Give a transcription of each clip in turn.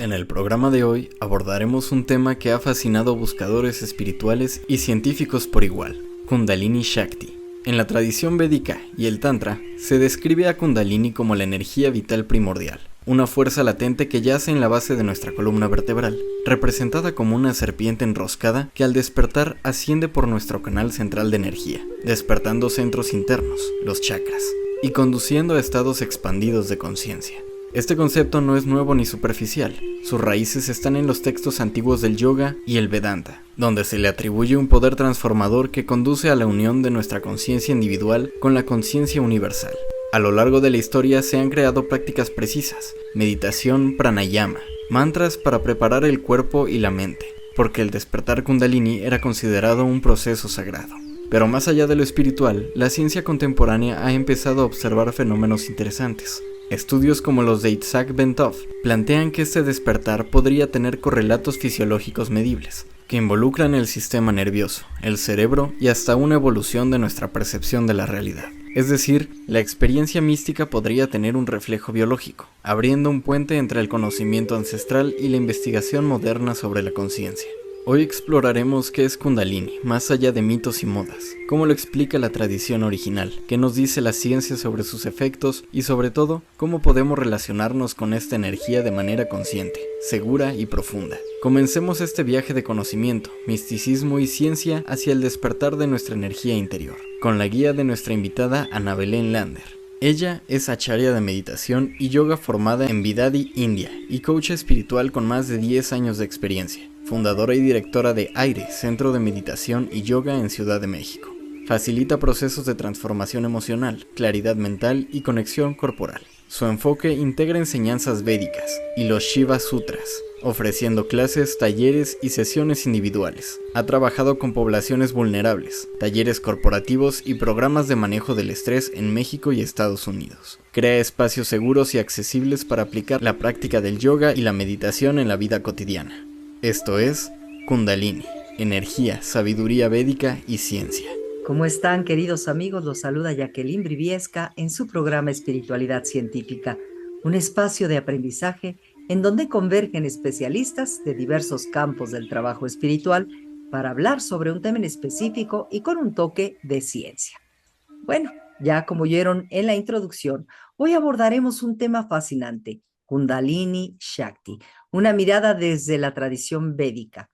En el programa de hoy abordaremos un tema que ha fascinado a buscadores espirituales y científicos por igual, Kundalini Shakti. En la tradición védica y el Tantra, se describe a Kundalini como la energía vital primordial, una fuerza latente que yace en la base de nuestra columna vertebral, representada como una serpiente enroscada que al despertar asciende por nuestro canal central de energía, despertando centros internos, los chakras, y conduciendo a estados expandidos de conciencia. Este concepto no es nuevo ni superficial, sus raíces están en los textos antiguos del yoga y el Vedanta, donde se le atribuye un poder transformador que conduce a la unión de nuestra conciencia individual con la conciencia universal. A lo largo de la historia se han creado prácticas precisas, meditación pranayama, mantras para preparar el cuerpo y la mente, porque el despertar Kundalini era considerado un proceso sagrado. Pero más allá de lo espiritual, la ciencia contemporánea ha empezado a observar fenómenos interesantes. Estudios como los de Itzhak Bentov plantean que este despertar podría tener correlatos fisiológicos medibles, que involucran el sistema nervioso, el cerebro y hasta una evolución de nuestra percepción de la realidad. Es decir, la experiencia mística podría tener un reflejo biológico, abriendo un puente entre el conocimiento ancestral y la investigación moderna sobre la conciencia. Hoy exploraremos qué es Kundalini, más allá de mitos y modas, cómo lo explica la tradición original, qué nos dice la ciencia sobre sus efectos y sobre todo, cómo podemos relacionarnos con esta energía de manera consciente, segura y profunda. Comencemos este viaje de conocimiento, misticismo y ciencia hacia el despertar de nuestra energía interior, con la guía de nuestra invitada Ana Belén Lander. Ella es acharya de meditación y yoga formada en Vidadi, India, y coach espiritual con más de 10 años de experiencia. Fundadora y directora de Aire, Centro de Meditación y Yoga en Ciudad de México. Facilita procesos de transformación emocional, claridad mental y conexión corporal. Su enfoque integra enseñanzas védicas y los Shiva Sutras, ofreciendo clases, talleres y sesiones individuales. Ha trabajado con poblaciones vulnerables, talleres corporativos y programas de manejo del estrés en México y Estados Unidos. Crea espacios seguros y accesibles para aplicar la práctica del yoga y la meditación en la vida cotidiana. Esto es Kundalini, energía, sabiduría védica y ciencia. ¿Cómo están, queridos amigos? Los saluda Jacqueline Briviesca en su programa Espiritualidad Científica, un espacio de aprendizaje en donde convergen especialistas de diversos campos del trabajo espiritual para hablar sobre un tema en específico y con un toque de ciencia. Bueno, ya como oyeron en la introducción, hoy abordaremos un tema fascinante, Kundalini Shakti, una mirada desde la tradición védica,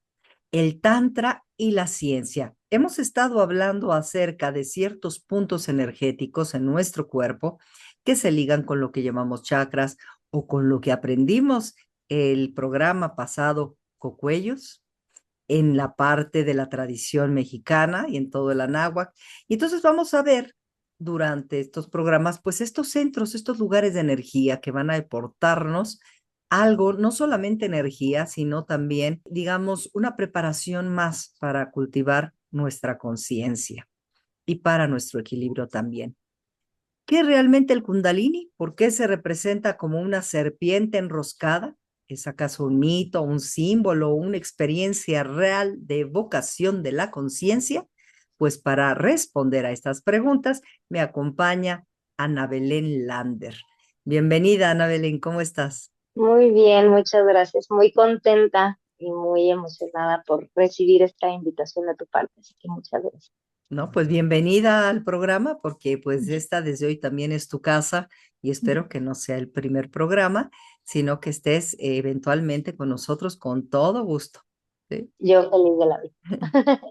el Tantra y la ciencia. Hemos estado hablando acerca de ciertos puntos energéticos en nuestro cuerpo que se ligan con lo que llamamos chakras o con lo que aprendimos el programa pasado, Cocuellos, en la parte de la tradición mexicana y en todo el anáhuac. Y entonces vamos a ver durante estos programas, pues estos centros, estos lugares de energía que van a aportarnos algo, no solamente energía, sino también, digamos, una preparación más para cultivar nuestra conciencia y para nuestro equilibrio también. ¿Qué es realmente el Kundalini? ¿Por qué se representa como una serpiente enroscada? ¿Es acaso un mito, un símbolo, una experiencia real de evocación de la conciencia? Pues para responder a estas preguntas me acompaña Ana Belén Lander. Bienvenida, Ana Belén, ¿cómo estás? Muy bien, muchas gracias. Muy contenta y muy emocionada por recibir esta invitación de tu parte, así que muchas gracias. No, pues bienvenida al programa porque pues esta desde hoy también es tu casa y espero que no sea el primer programa, sino que estés eventualmente con nosotros con todo gusto. ¿Sí? Yo feliz de la vida.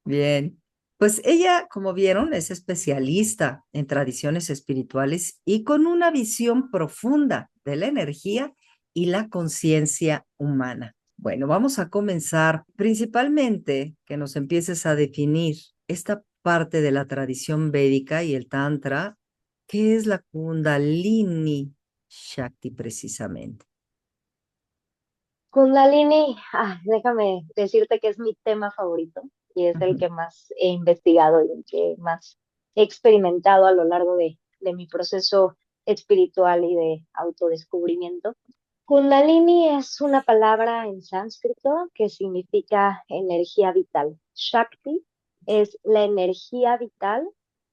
Bien. Pues ella, como vieron, es especialista en tradiciones espirituales y con una visión profunda de la energía y la conciencia humana. Bueno, vamos a comenzar principalmente que nos empieces a definir esta parte de la tradición védica y el Tantra. ¿Qué es la Kundalini Shakti precisamente? Kundalini, déjame decirte que es mi tema favorito y es el Ujú. que más he investigado y el que más he experimentado a lo largo de mi proceso espiritual y de autodescubrimiento. Kundalini es una palabra en sánscrito que significa energía vital. Shakti es la energía vital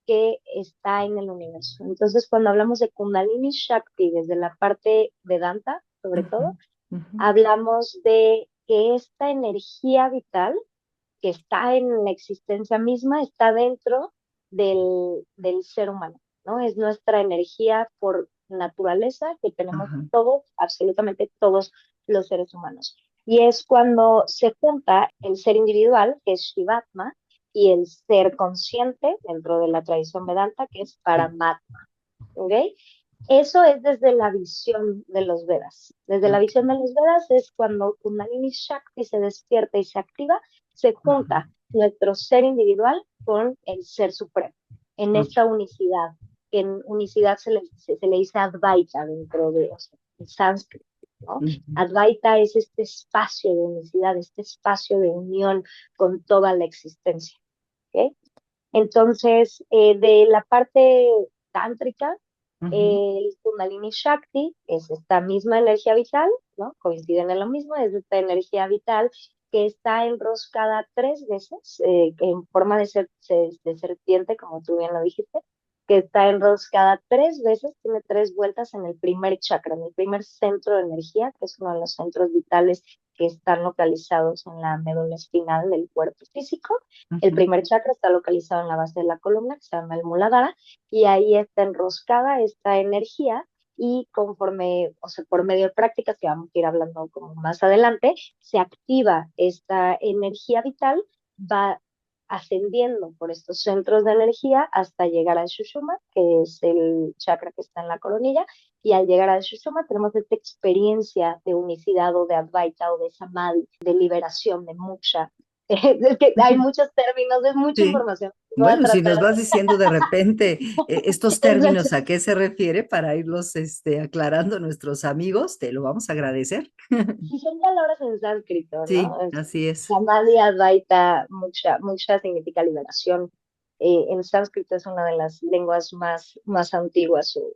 que está en el universo. Entonces, cuando hablamos de Kundalini Shakti desde la parte Vedanta, sobre todo, Ujú. Ujú. Hablamos de que esta energía vital que está en la existencia misma está dentro del ser humano, ¿no? Es nuestra energía por naturaleza que tenemos Ajá. todos, absolutamente todos los seres humanos. Y es cuando se junta el ser individual, que es Shivatma, y el ser consciente dentro de la tradición Vedanta, que es Sí. Paramatma. ¿Ok? Eso es desde la visión de los Vedas. Desde la Ok. visión de los Vedas es cuando Kundalini Shakti se despierta y se activa, se Ajá. junta nuestro ser individual con el ser supremo, en Ok. esta unicidad, que en unicidad se le dice Advaita dentro de, o sea, en sánscrito, ¿no? Ujú. Advaita es este espacio de unicidad, este espacio de unión con toda la existencia. ¿Ok? Entonces, de la parte tántrica, Ujú. el Kundalini Shakti es esta misma energía vital, ¿no? Coinciden en lo mismo, es esta energía vital que está enroscada 3 veces, en forma de serpiente, como tú bien lo dijiste, que está enroscada 3 veces, tiene 3 vueltas en el primer chakra, en el primer centro de energía, que es uno de los centros vitales que están localizados en la médula espinal del cuerpo físico. El Ujú. primer chakra está localizado en la base de la columna, que se llama el Muladhara, y ahí está enroscada esta energía y conforme, o sea, por medio de prácticas que vamos a ir hablando como más adelante, se activa esta energía vital, va ascendiendo por estos centros de energía hasta llegar al Shushuma, que es el chakra que está en la coronilla, y al llegar al Shushuma tenemos esta experiencia de unicidad o de Advaita o de Samadhi, de liberación, de mucha. Es que hay muchos términos, es mucha Sí. información. Voy a Bueno, si tratar nos vas diciendo de repente estos de... términos a qué se refiere para irlos aclarando a nuestros amigos, te lo vamos a agradecer. Sí, son palabras en sánscrito, Sí, ¿no? así es. Samadhi, Advaita, mucha significa liberación. En sánscrito es una de las lenguas más antiguas o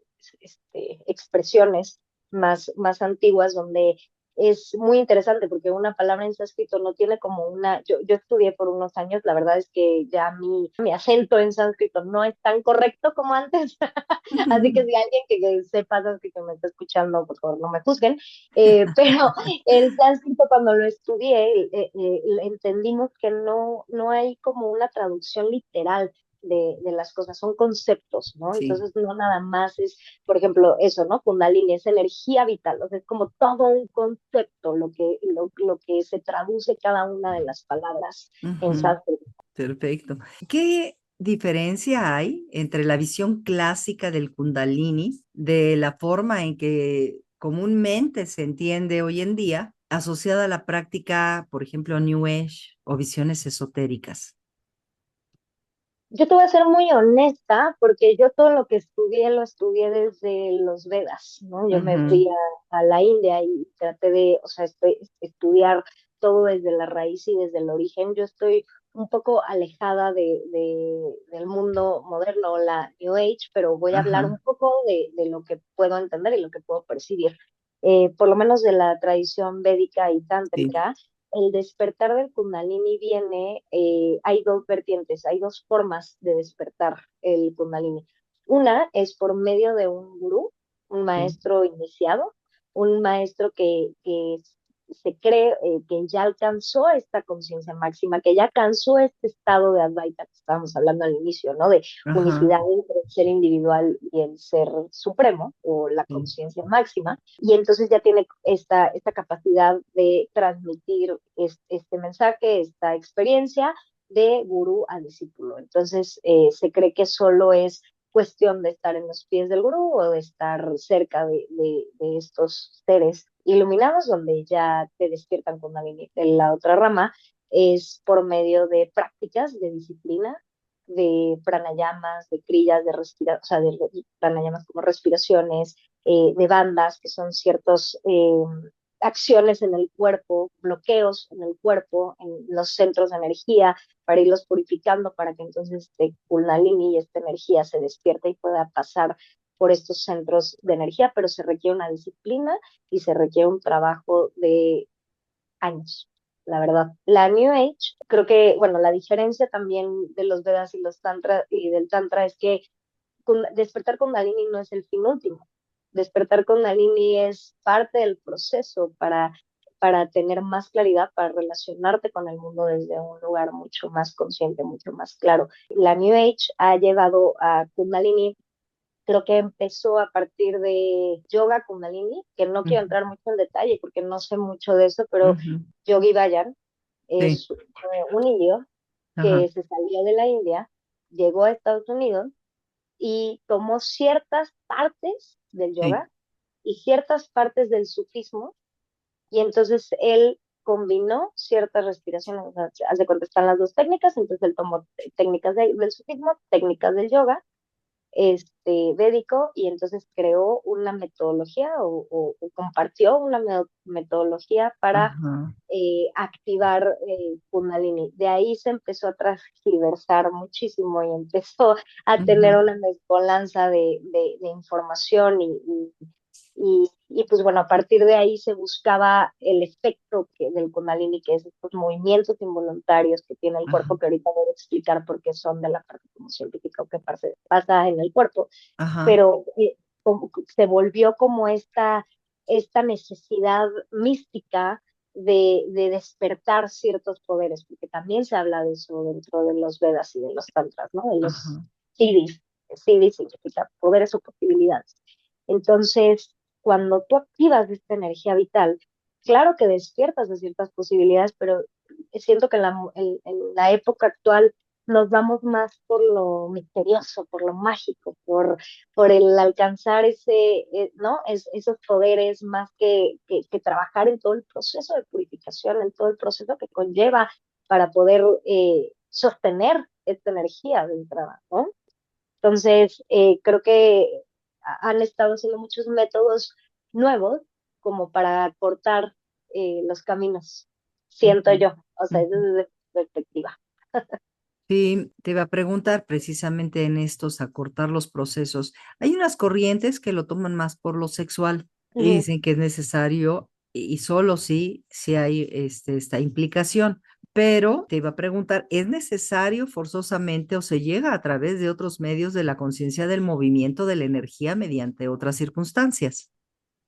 expresiones más antiguas donde es muy interesante porque una palabra en sánscrito no tiene como una... Yo estudié por unos años, la verdad es que ya mi acento en sánscrito no es tan correcto como antes, así que si alguien que sepa sánscrito me está escuchando, por favor no me juzguen, pero el sánscrito cuando lo estudié, entendimos que no hay como una traducción literal de las cosas, son conceptos, ¿no? Sí. Entonces no nada más es, por ejemplo, eso, ¿no? Kundalini es energía vital, o sea, es como todo un concepto lo que se traduce cada una de las palabras en Ujú. sánscrito. Perfecto. ¿Qué diferencia hay entre la visión clásica del Kundalini, de la forma en que comúnmente se entiende hoy en día, asociada a la práctica, por ejemplo, New Age o visiones esotéricas? Yo te voy a ser muy honesta, porque yo todo lo que estudié lo estudié desde los Vedas, ¿no? Yo me Ujú. fui a la India y traté de, o sea, estudiar todo desde la raíz y desde el origen. Yo estoy un poco alejada del mundo moderno, la New Age, pero voy a hablar un Ajá. poco de lo que puedo entender y lo que puedo percibir. Por lo menos de la tradición védica y Sí. tántrica, el despertar del Kundalini viene, hay dos vertientes, hay dos formas de despertar el Kundalini. Una es por medio de un gurú, un Sí. maestro iniciado, un maestro que se cree que ya alcanzó esta conciencia máxima, que ya alcanzó este estado de Advaita que estábamos hablando al inicio, ¿no? De Ajá. unicidad entre el ser individual y el ser supremo o la Sí. conciencia máxima, y entonces ya tiene esta capacidad de transmitir este mensaje, esta experiencia de gurú a discípulo. Entonces se cree que solo es cuestión de estar en los pies del gurú o de estar cerca de estos seres iluminados donde ya te despiertan con la otra rama es por medio de prácticas de disciplina, de pranayamas, de crillas, de respiración, o sea, de pranayamas como respiraciones, de bandas, que son ciertas acciones en el cuerpo, bloqueos en el cuerpo, en los centros de energía, para irlos purificando, para que entonces este Kundalini y esta energía se despierte y pueda pasar por estos centros de energía, pero se requiere una disciplina y se requiere un trabajo de años, la verdad. La New Age, creo que, bueno, la diferencia también de los Vedas y los Tantra y del Tantra es que despertar Kundalini no es el fin último. Despertar Kundalini es parte del proceso para tener más claridad, para relacionarte con el mundo desde un lugar mucho más consciente, mucho más claro. La New Age ha llevado a Kundalini. Creo que empezó a partir de yoga Kundalini, que no quiero Ujú, entrar mucho en detalle porque no sé mucho de eso, pero ujú, Yogi Bayan sí, es un indio ajá, que se salió de la India, llegó a Estados Unidos y tomó ciertas partes del sí, yoga y ciertas partes del sufismo, y entonces él combinó ciertas respiraciones, o sea, haz de cuenta, están las dos técnicas, entonces él tomó técnicas del sufismo, técnicas del yoga, védico, y entonces creó una metodología o compartió una metodología para ajá, activar Kundalini. De ahí se empezó a transgiversar muchísimo y empezó a tener ujú, una mezcolanza de información y pues bueno, a partir de ahí se buscaba el efecto del Kundalini, que es estos movimientos involuntarios que tiene el ajá, cuerpo, que ahorita voy a explicar por qué son de la parte como científica o qué pasa en el cuerpo, ajá, pero se volvió como esta necesidad mística de despertar ciertos poderes, porque también se habla de eso dentro de los Vedas y de los Tantras, ¿no? De los ajá, Siddhis. Siddhis significa poderes o posibilidades. Entonces, cuando tú activas esta energía vital, claro que despiertas de ciertas posibilidades, pero siento que en la época actual nos vamos más por lo misterioso, por lo mágico, por el alcanzar ¿no? Esos poderes más que trabajar en todo el proceso de purificación, en todo el proceso que conlleva para poder sostener esta energía de entrada, ¿no? Entonces, creo que han estado haciendo muchos métodos nuevos como para cortar los caminos, siento ujú, yo, o sea, ujú. desde mi perspectiva. Sí, te iba a preguntar precisamente en estos, acortar los procesos. Hay unas corrientes que lo toman más por lo sexual y Ujú. dicen que es necesario y solo si hay esta implicación. Pero te iba a preguntar, ¿es necesario forzosamente o se llega a través de otros medios de la conciencia del movimiento de la energía mediante otras circunstancias?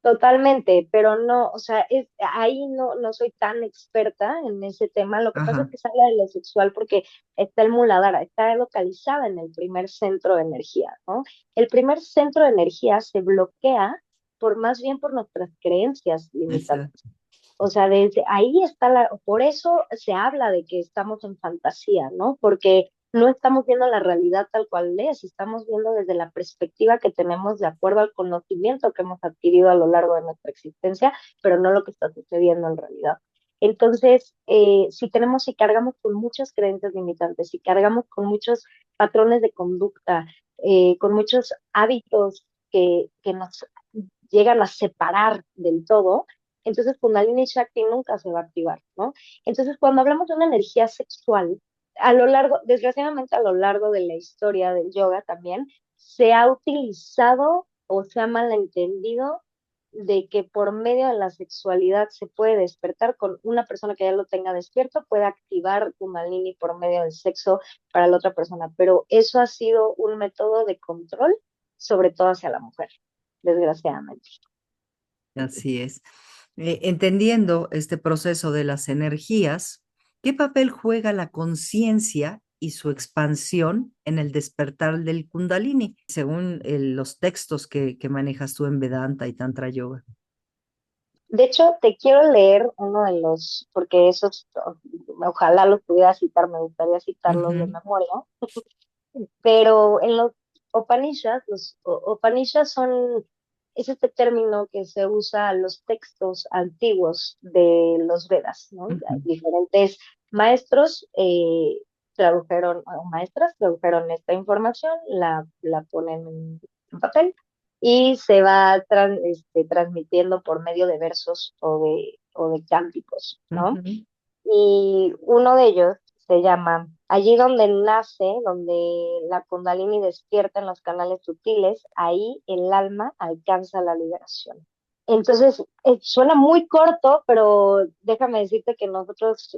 Totalmente, pero no, o sea, ahí no soy tan experta en ese tema. Lo que pasa es Ajá, que se habla de lo sexual porque está el Muladhara, está localizada en el primer centro de energía, ¿no? El primer centro de energía se bloquea más bien por nuestras creencias limitantes. exacto. O sea, desde ahí está por eso se habla de que estamos en fantasía, ¿no? Porque no estamos viendo la realidad tal cual es, estamos viendo desde la perspectiva que tenemos de acuerdo al conocimiento que hemos adquirido a lo largo de nuestra existencia, pero no lo que está sucediendo en realidad. Entonces, si cargamos con muchas creencias limitantes, si cargamos con muchos patrones de conducta, con muchos hábitos que nos llegan a separar del todo, entonces Kundalini Shakti nunca se va a activar, ¿no? Entonces, cuando hablamos de una energía sexual, desgraciadamente a lo largo de la historia del yoga también, se ha utilizado o se ha malentendido de que por medio de la sexualidad se puede despertar con una persona que ya lo tenga despierto, puede activar Kundalini por medio del sexo para la otra persona, pero eso ha sido un método de control, sobre todo hacia la mujer, desgraciadamente. Así es. Entendiendo este proceso de las energías, ¿qué papel juega la conciencia y su expansión en el despertar del Kundalini, según los textos que manejas tú en Vedanta y Tantra Yoga? De hecho, te quiero leer uno de porque esos, ojalá los pudiera citar, me gustaría citarlos de Ujú, memoria, pero en los Upanishads, Upanishads es este término que se usa en los textos antiguos de los Vedas, ¿no? ujú, Diferentes maestros tradujeron, o maestras tradujeron esta información, la ponen en papel y se va transmitiendo por medio de versos o de cánticos, ¿no? ujú, Y uno de ellos se llama Allí donde nace, donde la Kundalini despierta en los canales sutiles, ahí el alma alcanza la liberación. Entonces, suena muy corto, pero déjame decirte que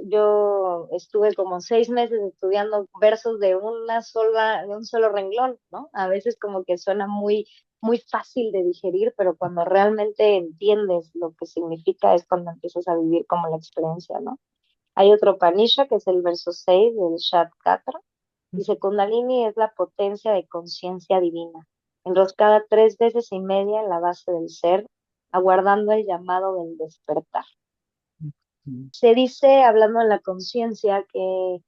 yo estuve como 6 meses estudiando versos de un solo renglón, ¿no? A veces como que suena muy, muy fácil de digerir, pero cuando realmente entiendes lo que significa es cuando empiezas a vivir como la experiencia, ¿no? Hay otro Upanishad, que es el verso 6 del Shat-katra. Dice, Kundalini es la potencia de conciencia divina, enroscada 3 veces y media en la base del ser, aguardando el llamado del despertar. Se dice, hablando de la conciencia, que,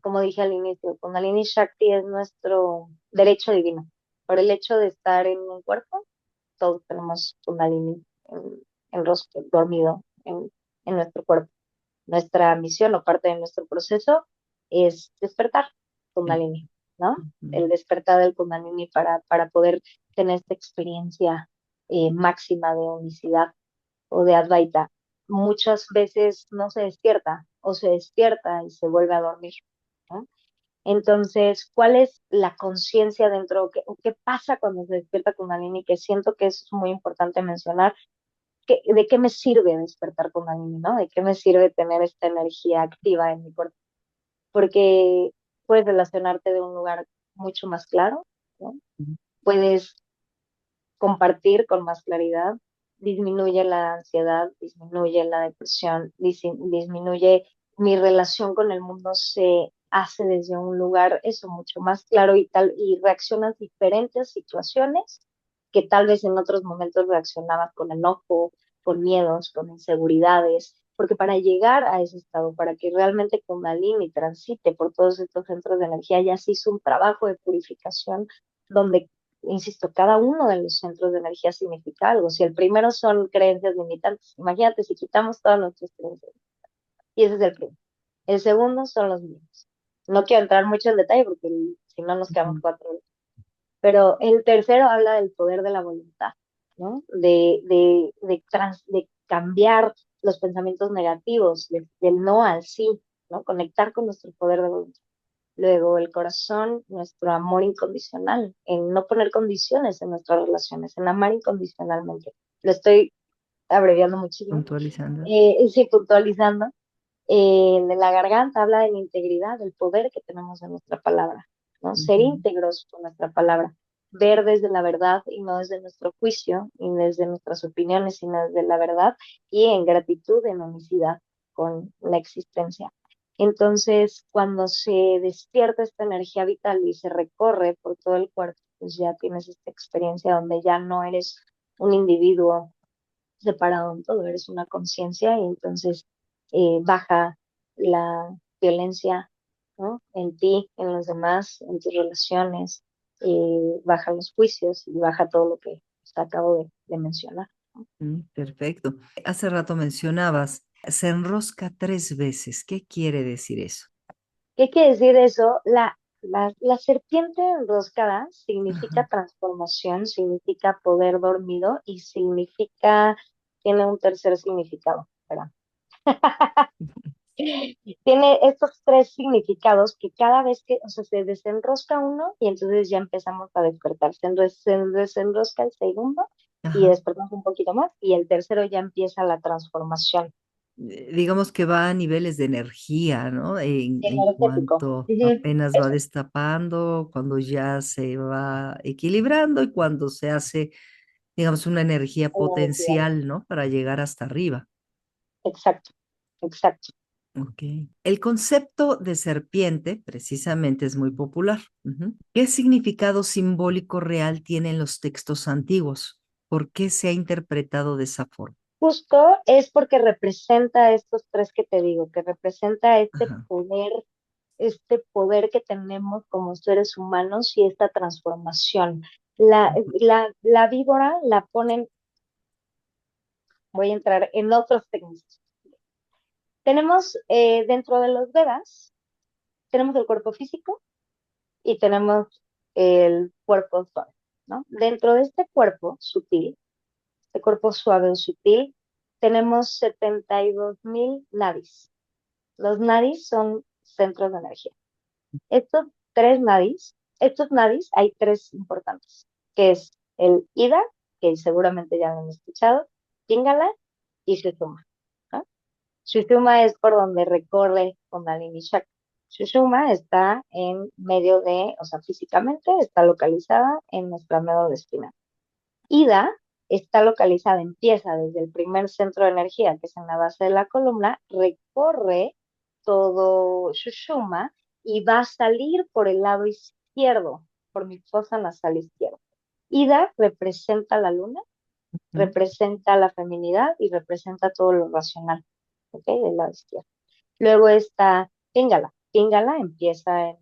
como dije al inicio, Kundalini Shakti es nuestro derecho divino. Por el hecho de estar en un cuerpo, todos tenemos Kundalini en rostro, dormido en nuestro cuerpo. Nuestra misión o parte de nuestro proceso es despertar Kundalini, ¿no? El despertar del Kundalini para poder tener esta experiencia máxima de unicidad o de Advaita. Muchas veces no se despierta o se despierta y se vuelve a dormir, ¿no? Entonces, ¿cuál es la conciencia dentro? O qué pasa cuando se despierta Kundalini? Que siento que eso es muy importante mencionar. ¿De qué me sirve despertar Kundalini, no? ¿De qué me sirve tener esta energía activa en mi cuerpo? Porque puedes relacionarte de un lugar mucho más claro, ¿no? Puedes compartir con más claridad, disminuye la ansiedad, disminuye la depresión, disminuye mi relación con el mundo, se hace desde un lugar eso mucho más claro y tal, y reaccionas diferentes situaciones que tal vez en otros momentos reaccionabas con enojo, con miedos, con inseguridades, porque para llegar a ese estado, para que realmente Kundalini transite por todos estos centros de energía, ya se hizo un trabajo de purificación donde, insisto, cada uno de los centros de energía significa algo. Si el primero son creencias limitantes, imagínate si quitamos todas nuestras creencias, y ese es el primero. El segundo son los miedos. No quiero entrar mucho en detalle porque si no nos quedamos 4 horas. Pero el tercero habla del poder de la voluntad, ¿no? De cambiar los pensamientos negativos, del no al sí, ¿no? Conectar con nuestro poder de voluntad. Luego el corazón, nuestro amor incondicional, en no poner condiciones en nuestras relaciones, en amar incondicionalmente. Lo estoy abreviando muchísimo. Puntualizando. Sí, puntualizando. De la garganta habla de la integridad, del poder que tenemos en nuestra palabra, ¿no? Ser íntegros con nuestra palabra, ver desde la verdad y no desde nuestro juicio, y desde nuestras opiniones, sino desde la verdad, y en gratitud, en unicidad con la existencia. Entonces, cuando se despierta esta energía vital y se recorre por todo el cuerpo, pues ya tienes esta experiencia donde ya no eres un individuo separado en todo, eres una conciencia y entonces baja la violencia, ¿no? En ti, en los demás, en tus relaciones, bajan los juicios y baja todo lo que acabo de mencionar. Perfecto. Hace rato mencionabas, se enrosca 3 veces. ¿Qué quiere decir eso? ¿Qué quiere decir eso? La serpiente enroscada significa Ajá. transformación, significa poder dormido y significa, tiene un tercer significado. Espera. Tiene estos 3 significados que cada vez que, o sea, se desenrosca uno y entonces ya empezamos a despertar. Se desenrosca el segundo y Ajá. despertamos un poquito más y el tercero ya empieza la transformación. Digamos que va a niveles de energía, ¿no? En Energético. cuanto Ujú. apenas va destapando, cuando ya se va equilibrando y cuando se hace, digamos, una energía Energía. potencial, ¿no? Para llegar hasta arriba. Exacto, exacto. Ok. El concepto de serpiente, precisamente, es muy popular. ¿Qué significado simbólico real tienen los textos antiguos? ¿Por qué se ha interpretado de esa forma? Justo es porque representa estos 3 que te digo, que representa Ajá. este poder que tenemos como seres humanos y esta transformación. La víbora la ponen, voy a entrar en otros técnicos. Tenemos dentro de los Vedas, tenemos el cuerpo físico y tenemos el cuerpo suave, ¿no? Dentro de este cuerpo sutil, este cuerpo suave o sutil, tenemos 72,000 nadis. Los nadis son centros de energía. Estos 3 nadis, estos nadis hay 3 importantes, que es el Ida, que seguramente ya lo han escuchado, Pingala y Sushumna, ¿no? Sushumna es por donde recorre Kundalini Chakra. Sushumna está en medio de, o sea, físicamente está localizada en nuestra médula espinal. Ida está localizada, empieza desde el primer centro de energía, que es en la base de la columna, recorre todo Shushuma y va a salir por el lado izquierdo, por mi fosa nasal izquierda. Ida representa la luna, Ujú. representa la feminidad y representa todo lo racional, ¿ok? Del lado izquierdo. Luego está Pingala. Pingala empieza en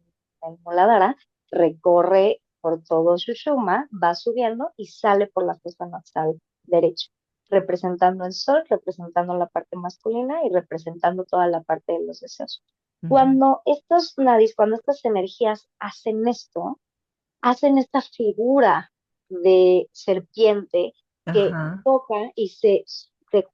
Muladhara, recorre por todo Sushuma, va subiendo y sale por la fosa nasal derecha, representando el sol, representando la parte masculina y representando toda la parte de los deseos. Ujú. Cuando estos nadis, cuando estas energías hacen esta figura de serpiente que Ajá. toca y se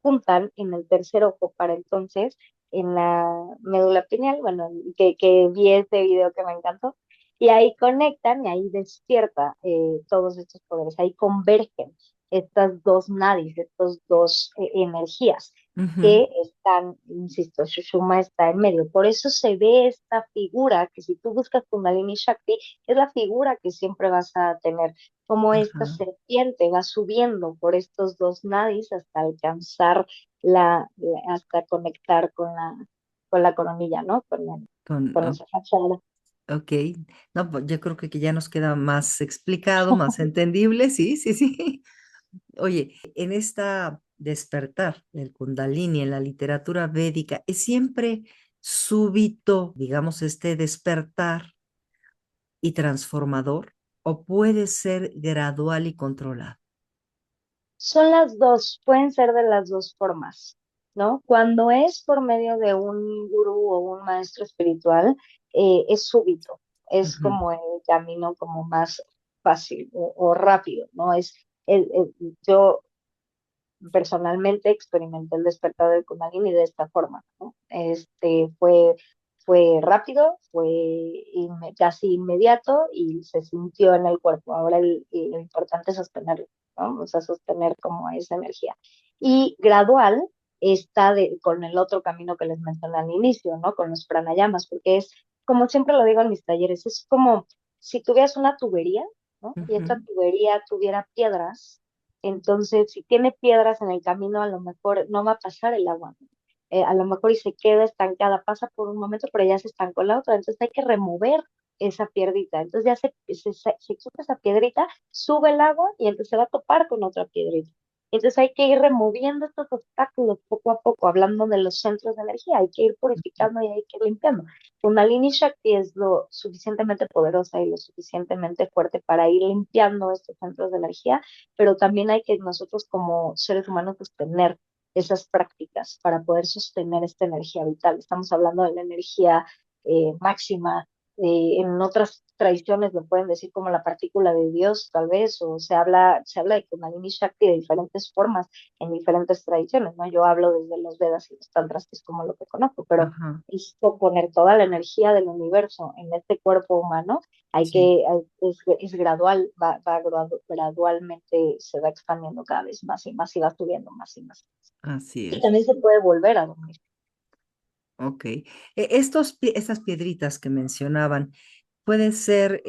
juntan en el tercer ojo para entonces en la médula pineal, bueno, que vi este video que me encantó, y ahí conectan y ahí despierta todos estos poderes, ahí convergen estas dos nadis, estas dos energías Ujú. que están, insisto, Shushuma está en medio. Por eso se ve esta figura que si tú buscas Kundalini Shakti, es la figura que siempre vas a tener, como esta Ajá. serpiente va subiendo por estos dos nadis hasta alcanzar hasta conectar con la coronilla, ¿no? Con, Con esa fachada. ok. No, pues yo creo que ya nos queda más explicado, más entendible. Sí, sí, sí. Oye, en esta despertar del Kundalini en la literatura védica, ¿es siempre súbito, digamos, este despertar y transformador, o puede ser gradual y controlado? Son las dos, pueden ser de las dos formas, ¿no? Cuando es por medio de un gurú o un maestro espiritual, es súbito, es Ujú. como el camino como más fácil o rápido, ¿no? Yo personalmente experimenté el despertar del Kundalini de esta forma, ¿no? Fue rápido, fue casi inmediato y se sintió en el cuerpo. Ahora lo importante es sostenerlo, ¿no? O sea, sostener como esa energía. Y gradual está con el otro camino que les mencioné al inicio, ¿no? Con los pranayamas, porque es, como siempre lo digo en mis talleres, es como si tuvieras una tubería, ¿no? Y esta Ujú. tubería tuviera piedras, entonces, si tiene piedras en el camino, a lo mejor no va a pasar el agua, ¿no? A lo mejor y se queda estancada, pasa por un momento, pero ya se estancó la otra, entonces hay que remover esa piedrita. Entonces ya se quita esa piedrita, sube el agua y entonces se va a topar con otra piedrita. Entonces hay que ir removiendo estos obstáculos poco a poco, hablando de los centros de energía, hay que ir purificando y hay que ir limpiando. Kundalini Shakti es lo suficientemente poderosa y lo suficientemente fuerte para ir limpiando estos centros de energía, pero también hay que nosotros como seres humanos sostener esas prácticas para poder sostener esta energía vital. Estamos hablando de la energía máxima. En otras tradiciones lo pueden decir como la partícula de Dios, tal vez, o se habla de Kundalini Shakti de diferentes formas en diferentes tradiciones, ¿no? Yo hablo desde los Vedas y los Tantras, que es como lo que conozco, pero Ajá. es poner toda la energía del universo en este cuerpo humano, Sí, es gradual, gradualmente se va expandiendo cada vez más y más y va subiendo más y más. así Y es. también se puede volver a dormir. Ok. Estas piedritas que mencionaban, puede ser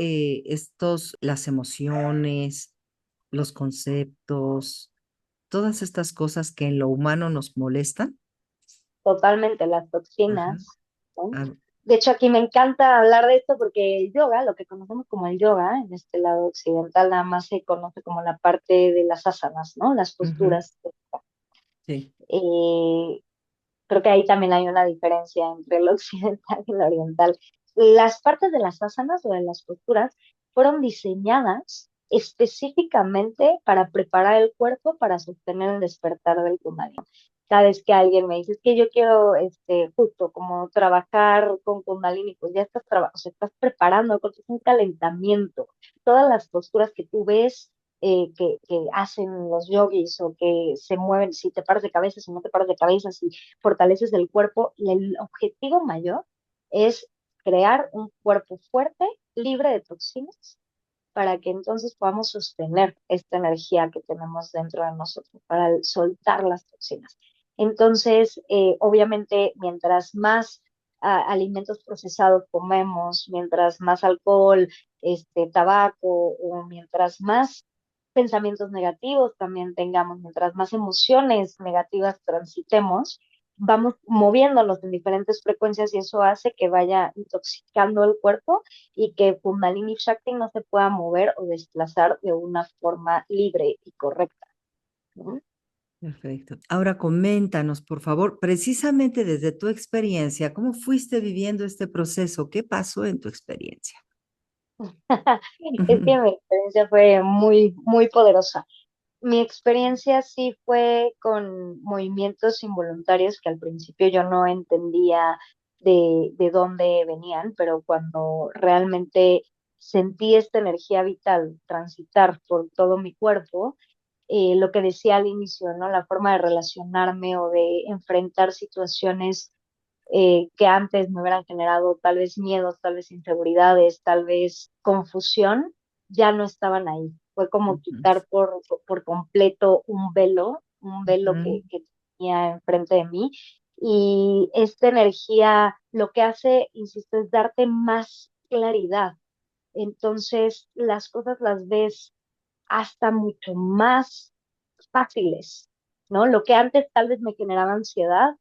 las emociones, los conceptos, todas estas cosas que en lo humano nos molestan. Totalmente las Ajá. toxinas, ¿no? Ah, De hecho, aquí me encanta hablar de esto porque el yoga, lo que conocemos como el yoga, en este lado occidental, nada más se conoce como la parte de las asanas, ¿no? Las ujú. posturas. Sí. Eh, Creo que ahí también hay una diferencia entre el occidental y el oriental. Las partes de las asanas o de las posturas fueron diseñadas específicamente para preparar el cuerpo para sostener el despertar del Kundalini. Cada vez que alguien me dice, es que yo quiero, justo como trabajar con Kundalini, pues ya o sea, estás preparando, porque es un calentamiento. Todas las posturas que tú ves que hacen los yogis o que se mueven, si te paras de cabeza, si no te paras de cabeza, si fortaleces el cuerpo, y el objetivo mayor es crear un cuerpo fuerte, libre de toxinas, para que entonces podamos sostener esta energía que tenemos dentro de nosotros, para soltar las toxinas. Entonces, obviamente, mientras más alimentos procesados comemos, mientras más alcohol, tabaco, o mientras más pensamientos negativos también tengamos, mientras más emociones negativas transitemos, vamos moviéndonos en diferentes frecuencias y eso hace que vaya intoxicando el cuerpo y que Kundalini Shakti no se pueda mover o desplazar de una forma libre y correcta, ¿no? Perfecto. Ahora coméntanos, por favor, precisamente desde tu experiencia, ¿cómo fuiste viviendo este proceso? ¿Qué pasó en tu experiencia? Es que mi experiencia fue muy, muy poderosa. Mi experiencia sí fue con movimientos involuntarios que al principio yo no entendía de dónde venían, pero cuando realmente sentí esta energía vital transitar por todo mi cuerpo, lo que decía al inicio, ¿no? La forma de relacionarme o de enfrentar situaciones que antes me hubieran generado tal vez miedos, tal vez inseguridades, tal vez confusión, ya no estaban ahí. Fue como Ujú, quitar por completo un velo ujú, que tenía enfrente de mí. Y esta energía lo que hace, insisto, es darte más claridad. Entonces las cosas las ves hasta mucho más fáciles, ¿no? Lo que antes tal vez me generaba ansiedad,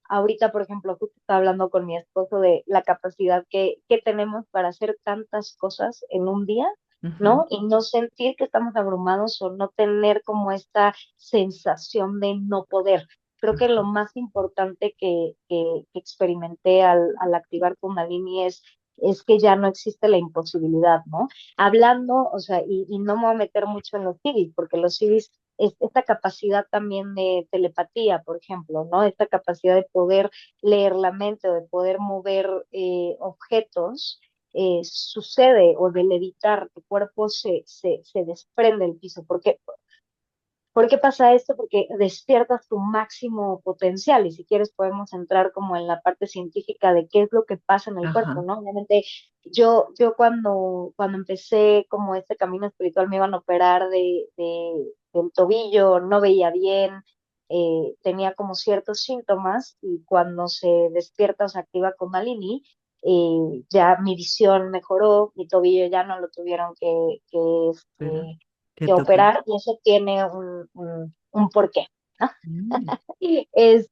ahorita, por ejemplo, justo estaba hablando con mi esposo de la capacidad que tenemos para hacer tantas cosas en un día, ujú, ¿no? Y no sentir que estamos abrumados o no tener como esta sensación de no poder. Creo que lo más importante que experimenté al activar Kundalini es que ya no existe la imposibilidad, ¿no? Hablando, o sea, y no me voy a meter mucho en los CIVIs, porque los CIVIs es esta capacidad también de telepatía, por ejemplo, ¿no? Esta capacidad de poder leer la mente o de poder mover objetos, sucede o de levitar, tu cuerpo se desprende del piso. ¿Por qué pasa esto? Porque despiertas tu máximo potencial y si quieres podemos entrar como en la parte científica de qué es lo que pasa en el cuerpo, ajá, ¿no? Obviamente yo cuando empecé como este camino espiritual me iban a operar del tobillo, no veía bien, tenía como ciertos síntomas y cuando se despierta o se activa Kundalini, ya mi visión mejoró, mi tobillo ya no lo tuvieron pero, ¿qué que toca? operar y eso tiene un porqué, ¿no? Mm,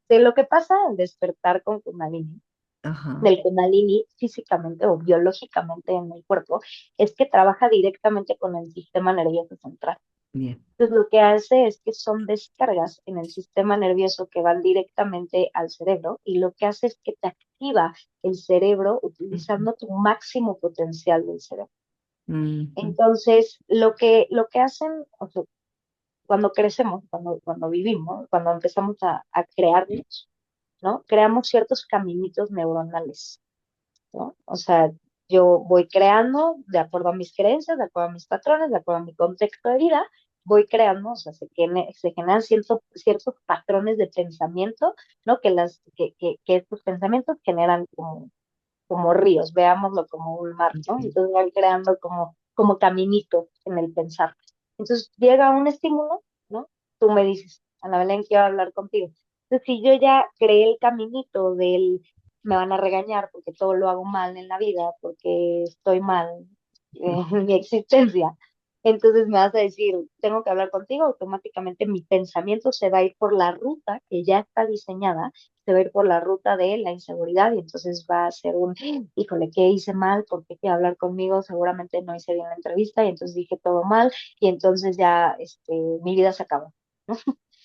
Lo que pasa al despertar con Kundalini, ajá, del Kundalini físicamente o biológicamente en el cuerpo, es que trabaja directamente con el sistema nervioso central. bien. Entonces lo que hace es que son descargas en el sistema nervioso que van directamente al cerebro y lo que hace es que te activa el cerebro Ujú, utilizando tu máximo potencial del cerebro. ujú, Entonces, lo que hacen, o sea, cuando crecemos, cuando vivimos, cuando empezamos a crearnos, ¿no? Creamos ciertos caminitos neuronales, ¿no? O sea, yo voy creando de acuerdo a mis creencias, de acuerdo a mis patrones, de acuerdo a mi contexto de vida, voy creando, o sea, se generan ciertos patrones de pensamiento, ¿no? Que estos pensamientos generan como ríos, veámoslo como un mar, ¿no? ok, Entonces van creando como caminitos en el pensar. Entonces llega un estímulo, ¿no? Tú me dices, Ana Belén, quiero hablar contigo. Entonces, si yo ya creé el caminito del, me van a regañar porque todo lo hago mal en la vida, porque estoy mal en mi existencia, entonces me vas a decir, tengo que hablar contigo, automáticamente mi pensamiento se va a ir por la ruta que ya está diseñada, se va a ir por la ruta de la inseguridad y entonces va a ser híjole, ¿qué hice mal? ¿Por qué quiere hablar conmigo? Seguramente no hice bien la entrevista y entonces dije todo mal y entonces ya mi vida se acabó, ¿no?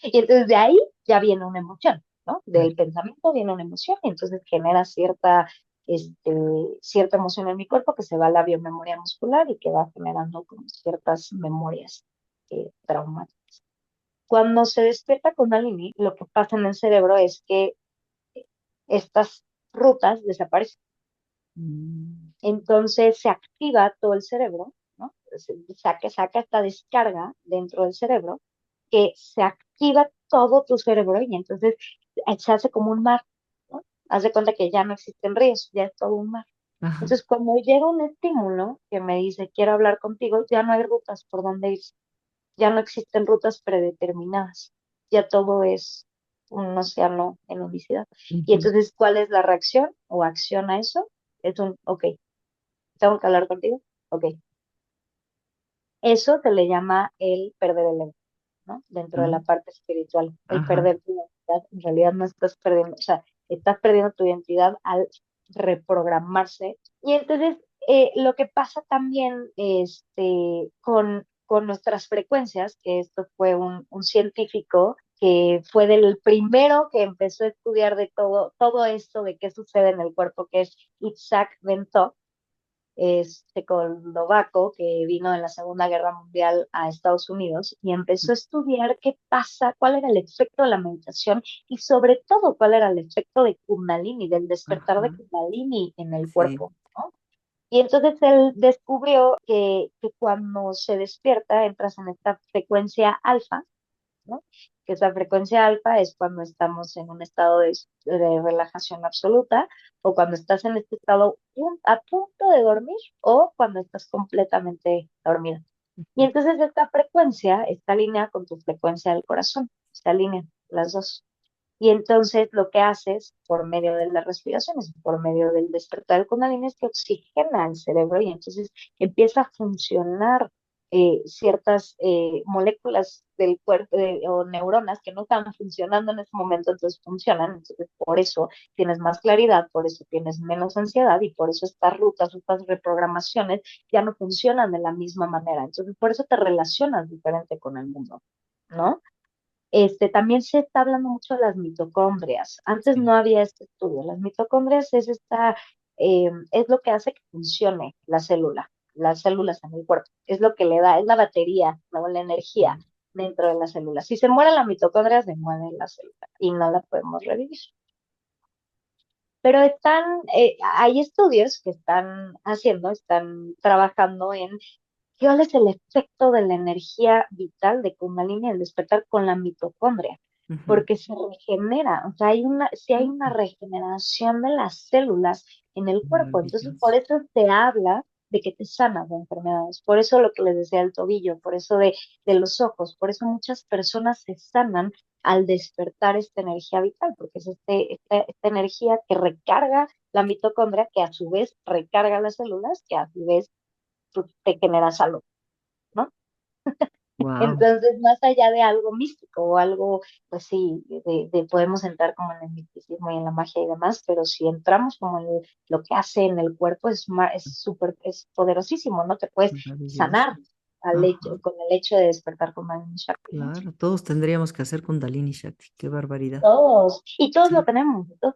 Y entonces de ahí ya viene una emoción, ¿no? Del pensamiento viene una emoción y entonces genera este, cierta emoción en mi cuerpo que se va a la biomemoria muscular y que va generando como ciertas memorias traumáticas. Cuando se despierta con Alini, lo que pasa en el cerebro es que estas rutas desaparecen. mm, Entonces se activa todo el cerebro, ¿no? Saca esta descarga dentro del cerebro, que se activa todo tu cerebro y entonces se hace como un mar, ¿no? Haz de cuenta que ya no existen ríos, ya es todo un mar. ajá, Entonces, cuando llega un estímulo que me dice, quiero hablar contigo, ya no hay rutas por donde ir, ya no existen rutas predeterminadas, ya todo es un océano en unicidad. Y ujú, entonces, ¿cuál es la reacción o acción a eso? Es un, ok, tengo que hablar contigo, ok, Eso se le llama el perder el ego, ¿no? Dentro de la Mm, parte espiritual, el ajá, perder tu identidad. En realidad no estás perdiendo, o sea, estás perdiendo tu identidad al reprogramarse. Y entonces, lo que pasa también con nuestras frecuencias, que esto fue un científico que fue del primero que empezó a estudiar de todo esto, de qué sucede en el cuerpo, que es Itzhak Bentov, es checoslovaco que vino en la Segunda Guerra Mundial a Estados Unidos y empezó a estudiar qué pasa, cuál era el efecto de la meditación y sobre todo cuál era el efecto de Kundalini, del despertar de ajá, Kundalini en el sí. cuerpo, ¿no? Y entonces él descubrió que cuando se despierta entras en esta frecuencia alfa, ¿no? Que esa frecuencia alfa es cuando estamos en un estado de relajación absoluta o cuando estás en este estado a punto de dormir o cuando estás completamente dormido. Y entonces esta frecuencia está alineada con tu frecuencia del corazón, está alineada las dos. Y entonces lo que haces por medio de las respiraciones, por medio del despertar del Kundalini es que oxigena el cerebro y entonces empieza a funcionar ciertas moléculas del cuerpo o neuronas que no están funcionando en ese momento, entonces funcionan. Entonces por eso tienes más claridad, por eso tienes menos ansiedad y por eso estas rutas, estas reprogramaciones ya no funcionan de la misma manera. Entonces por eso te relacionas diferente con el mundo, ¿no? También se está hablando mucho de las mitocondrias. Antes Sí. no había este estudio. Las mitocondrias es lo que hace que funcione la célula, las células en el cuerpo. Es lo que le da, es la batería, ¿no? La energía dentro de la célula. Si se muere la mitocondria, se muere la célula y no la podemos revivir. Pero hay estudios que están trabajando en cuál es el efecto de la energía vital de Kundalini al despertar con la mitocondria, Ujú. porque se regenera, o sea, si hay una regeneración de las células en el cuerpo, entonces por Maravilloso. eso se habla de que te sanas de enfermedades, por eso lo que les decía del tobillo, por eso de los ojos, por eso muchas personas se sanan al despertar esta energía vital, porque es esta energía que recarga la mitocondria, que a su vez recarga las células, que a su vez te genera salud, ¿no? Wow. Entonces, más allá de algo místico o algo, pues sí, podemos entrar como en el misticismo y en la magia y demás, pero si entramos como en lo que hace en el cuerpo es súper, es poderosísimo, ¿no? Te puedes Maravilloso. sanar Ajá. con el hecho de despertar con Magnum Shakti, ¿no? Claro, todos tendríamos que hacer Kundalini Shakti. Qué barbaridad. Todos, y Sí, todos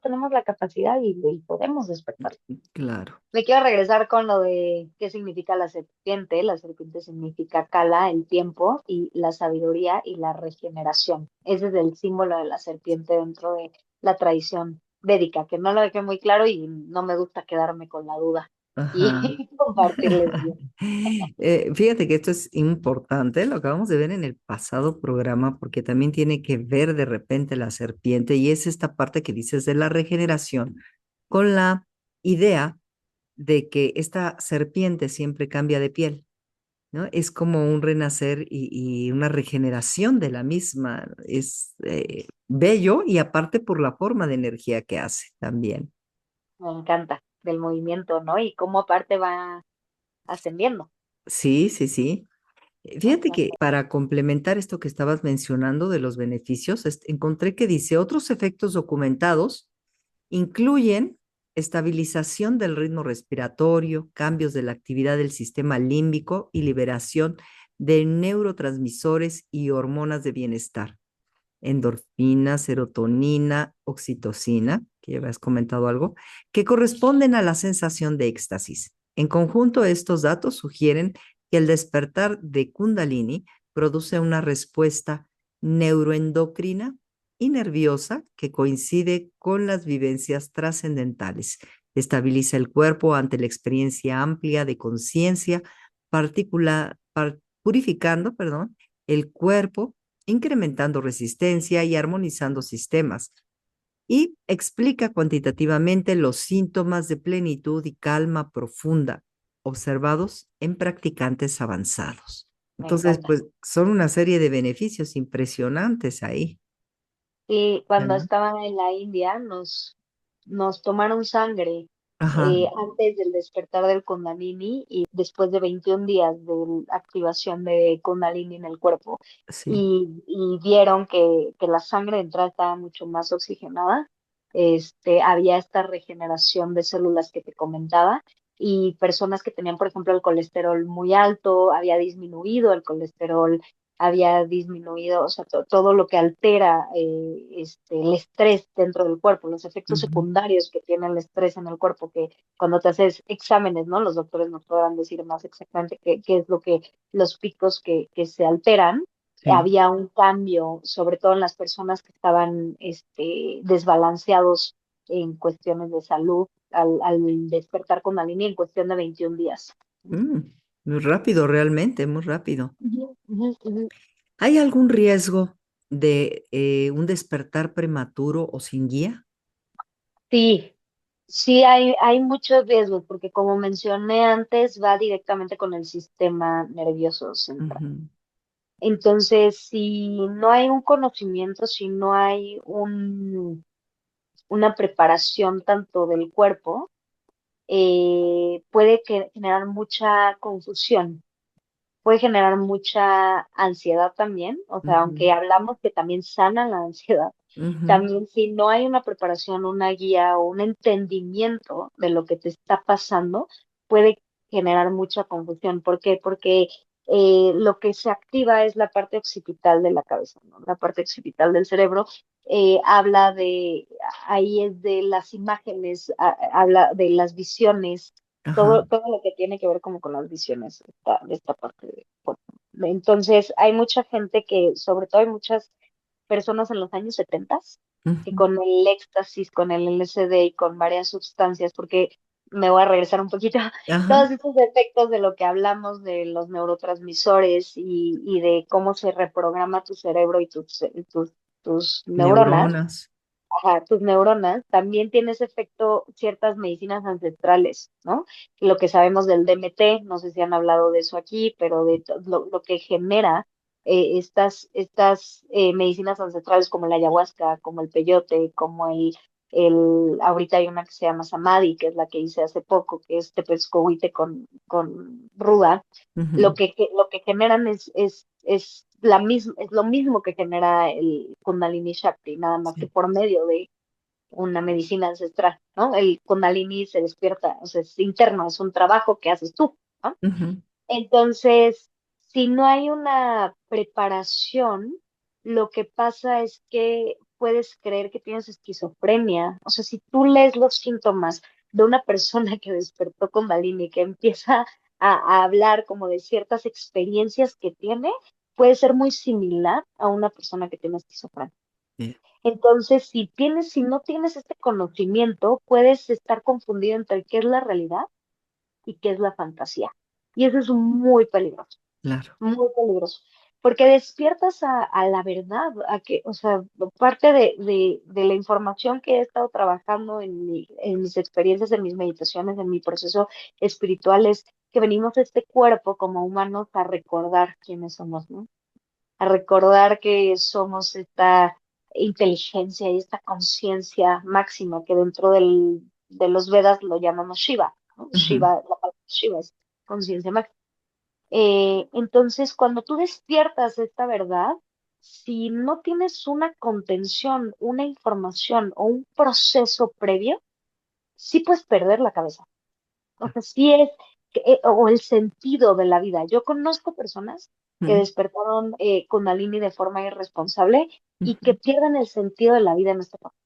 tenemos la capacidad y podemos despertar. claro. Me quiero regresar con lo de qué significa la serpiente. La serpiente significa Kala, el tiempo, y la sabiduría y la regeneración. Ese es el símbolo de la serpiente dentro de la tradición védica, que no lo dejé muy claro y no me gusta quedarme con la duda Ajá. y compartirles bien. Fíjate que esto es importante, lo acabamos de ver en el pasado programa, porque también tiene que ver de repente la serpiente, y es esta parte que dices de la regeneración, con la idea de que esta serpiente siempre cambia de piel, ¿no? Es como un renacer y una regeneración de la misma. Es bello y aparte por la forma de energía que hace también. Me encanta del movimiento, ¿no? Y cómo aparte va ascendiendo, Sí, sí, sí. ¿no? Fíjate que para complementar esto que estabas mencionando de los beneficios, encontré que dice otros efectos documentados incluyen estabilización del ritmo respiratorio, cambios de la actividad del sistema límbico y liberación de neurotransmisores y hormonas de bienestar, endorfina, serotonina, oxitocina, que ya habías comentado algo, que corresponden a la sensación de éxtasis. En conjunto, estos datos sugieren que el despertar de Kundalini produce una respuesta neuroendocrina y nerviosa que coincide con las vivencias trascendentales. Estabiliza el cuerpo ante la experiencia amplia de conciencia, purificando, perdón, el cuerpo, incrementando resistencia y armonizando sistemas. Y explica cuantitativamente los síntomas de plenitud y calma profunda observados en practicantes avanzados. Me Entonces, encanta. pues son una serie de beneficios impresionantes ahí. Y cuando ¿Verdad? estaban en la India, nos tomaron sangre Ajá, antes del despertar del Kundalini y después de 21 días de activación de Kundalini en el cuerpo. sí. Y vieron que la sangre de entrada estaba mucho más oxigenada. Había esta regeneración de células que te comentaba y personas que tenían, por ejemplo, el colesterol muy alto, había disminuido el colesterol, había disminuido, o sea, todo lo que altera el estrés dentro del cuerpo, los efectos Ujú, secundarios que tiene el estrés en el cuerpo, que cuando te haces exámenes, ¿no? Los doctores nos podrán decir más exactamente qué es lo que, los picos que se alteran. sí. Había un cambio, sobre todo en las personas que estaban desbalanceados en cuestiones de salud al despertar con la línea en cuestión de 21 días. Mm, muy rápido, realmente, muy rápido. Ujú, ujú, ujú. ¿Hay algún riesgo de un despertar prematuro o sin guía? Sí, sí hay muchos riesgos, porque como mencioné antes, va directamente con el sistema nervioso central. Ujú, Entonces, si no hay un conocimiento, si no hay una preparación tanto del cuerpo, puede generar mucha confusión, puede generar mucha ansiedad también, o sea, ujú, aunque hablamos que también sana la ansiedad, ujú, también si no hay una preparación, una guía o un entendimiento de lo que te está pasando, puede generar mucha confusión. ¿Por qué? Porque lo que se activa es la parte occipital de la cabeza, ¿no? La parte occipital del cerebro. Habla de, ahí es de las imágenes, habla de las visiones, ajá, todo lo que tiene que ver como con las visiones de esta parte de cuerpo. Entonces, hay mucha gente que, sobre todo hay muchas personas en los años 70 que ujú, con el éxtasis, con el LSD y con varias sustancias, porque me voy a regresar un poquito, ajá, todos estos efectos de lo que hablamos de los neurotransmisores y de cómo se reprograma tu cerebro y tus neuronas, neuronas. ajá, tus neuronas, también tiene ese efecto ciertas medicinas ancestrales, ¿no? Lo que sabemos del DMT, no sé si han hablado de eso aquí, pero de lo que genera estas medicinas ancestrales como la ayahuasca, como el peyote, como ahorita hay una que se llama Samadhi, que es la que hice hace poco, que es tepezcohuite con ruda, Ujú, lo que generan es lo mismo que genera el Kundalini Shakti, nada más que sí, por medio de una medicina ancestral, ¿no? El Kundalini se despierta, o sea, es interno, es un trabajo que haces tú, ¿no? ujú, Entonces, si no hay una preparación, lo que pasa es que puedes creer que tienes esquizofrenia. O sea, si tú lees los síntomas de una persona que despertó con Kundalini, que empieza a hablar como de ciertas experiencias que tiene, puede ser muy similar a una persona que tiene esquizofrenia. sí, Entonces, si no tienes este conocimiento, puedes estar confundido entre qué es la realidad y qué es la fantasía. Y eso es claro. muy peligroso, porque despiertas a la verdad, a que, o sea, parte de la información que he estado trabajando en mis experiencias, en mis meditaciones, en mi proceso espiritual, es que venimos a este cuerpo como humanos a recordar quiénes somos, ¿no? A recordar que somos esta inteligencia y esta conciencia máxima que dentro de los Vedas lo llamamos Shiva, ¿no? Ujú, Shiva, la palabra Shiva es conciencia máxima. Entonces, cuando tú despiertas esta verdad, si no tienes una contención, una información o un proceso previo, sí puedes perder la cabeza. O sea, sí es, o el sentido de la vida. Yo conozco personas que ujú, despertaron Kundalini de forma irresponsable y que ujú, pierden el sentido de la vida en este momento,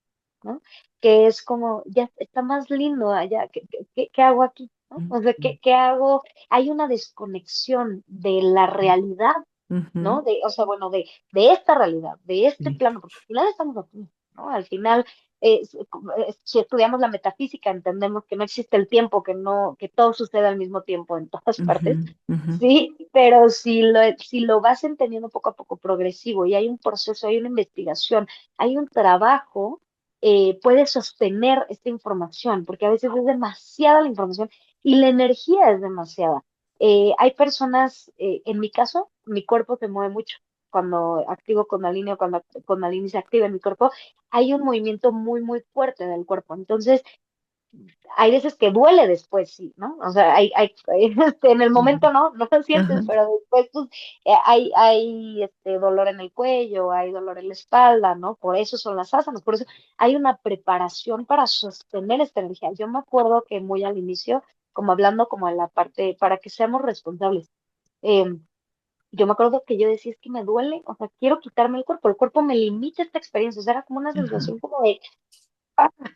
¿no? Que es como, ya está más lindo allá, ¿qué hago aquí? ¿No? O sea, ujú, ¿qué hago? Hay una desconexión de la realidad, ujú, ¿no? O sea, bueno, de esta realidad, de este sí, plano, porque al final estamos aquí, ¿no? Al final, si estudiamos la metafísica, entendemos que no existe el tiempo, que todo sucede al mismo tiempo en todas ujú, partes, ujú, sí, pero si lo vas entendiendo poco a poco progresivo y hay un proceso, hay una investigación, hay un trabajo, puedes sostener esta información, porque a veces es demasiada la información y la energía es demasiada. Hay personas, en mi caso, mi cuerpo se mueve mucho. Cuando activo Kundalini o cuando Kundalini se activa en mi cuerpo, hay un movimiento muy, muy fuerte del cuerpo. Entonces, hay veces que duele después, sí, ¿no? O sea, en el Ujú. momento no lo sientes, Ajá. pero después pues, hay dolor en el cuello, hay dolor en la espalda, ¿no? Por eso son las asanas, por eso hay una preparación para sostener esta energía. Yo me acuerdo que muy al inicio, como hablando como en la parte, para que seamos responsables, em, yo me acuerdo que yo decía, es que me duele, o sea, quiero quitarme el cuerpo me limita esta experiencia, o sea, era como una Ajá. sensación como de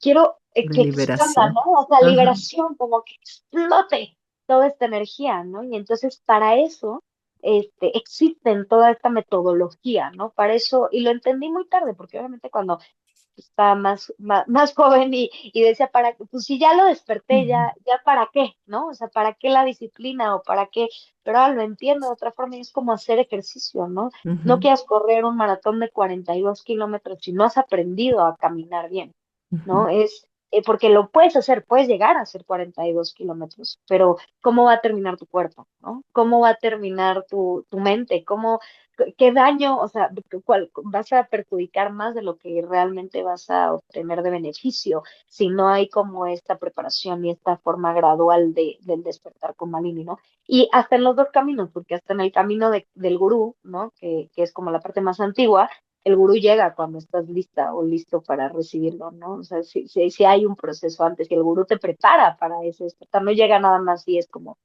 quiero De que expanda, liberación. ¿no? O sea, Ajá. liberación, como que explote toda esta energía, ¿no? Y entonces para eso existen toda esta metodología, ¿no? Para eso, y lo entendí muy tarde, porque obviamente cuando estaba más joven y decía, pues si ya lo desperté, Ujú. ya para qué, ¿no? O sea, ¿para qué la disciplina o para qué? Pero ahora lo entiendo de otra forma y es como hacer ejercicio, ¿no? No Ujú. quieras correr un maratón de 42 kilómetros si no has aprendido a caminar bien, Ujú. ¿no? Porque lo puedes hacer, puedes llegar a hacer 42 kilómetros, pero ¿cómo va a terminar tu cuerpo, ¿no? ¿Cómo va a terminar tu mente? ¿Qué daño, o sea, vas a perjudicar más de lo que realmente vas a obtener de beneficio si no hay como esta preparación y esta forma gradual del despertar con Malini, ¿no? Y hasta en los dos caminos, porque hasta en el camino del gurú, ¿no? Que es como la parte más antigua, el gurú llega cuando estás lista o listo para recibirlo, ¿no? O sea, si hay un proceso antes y el gurú te prepara para ese despertar, no llega nada más y es como,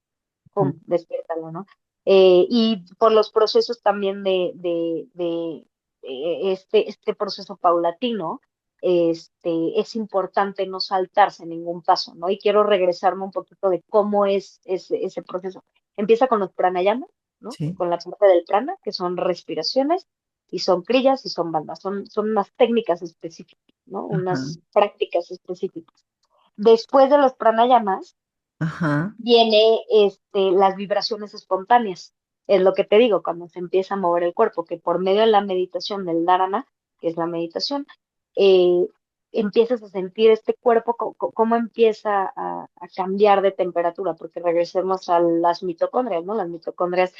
pum, despiértalo, ¿no? Y por los procesos también este proceso paulatino, es importante no saltarse ningún paso, ¿no? Y quiero regresarme un poquito de cómo es ese proceso. Empieza con los pranayamas, ¿no? Sí. Con la parte del prana, que son respiraciones, y son kriyas y son bandas, son unas técnicas específicas, ¿no? Ajá. Unas prácticas específicas. Después de los pranayamas, Ajá. viene las vibraciones espontáneas. Es lo que te digo, cuando se empieza a mover el cuerpo, que por medio de la meditación del dharana, que es la meditación, eh, empiezas a sentir este cuerpo, cómo empieza a cambiar de temperatura, porque regresemos a las mitocondrias, ¿no? Las mitocondrias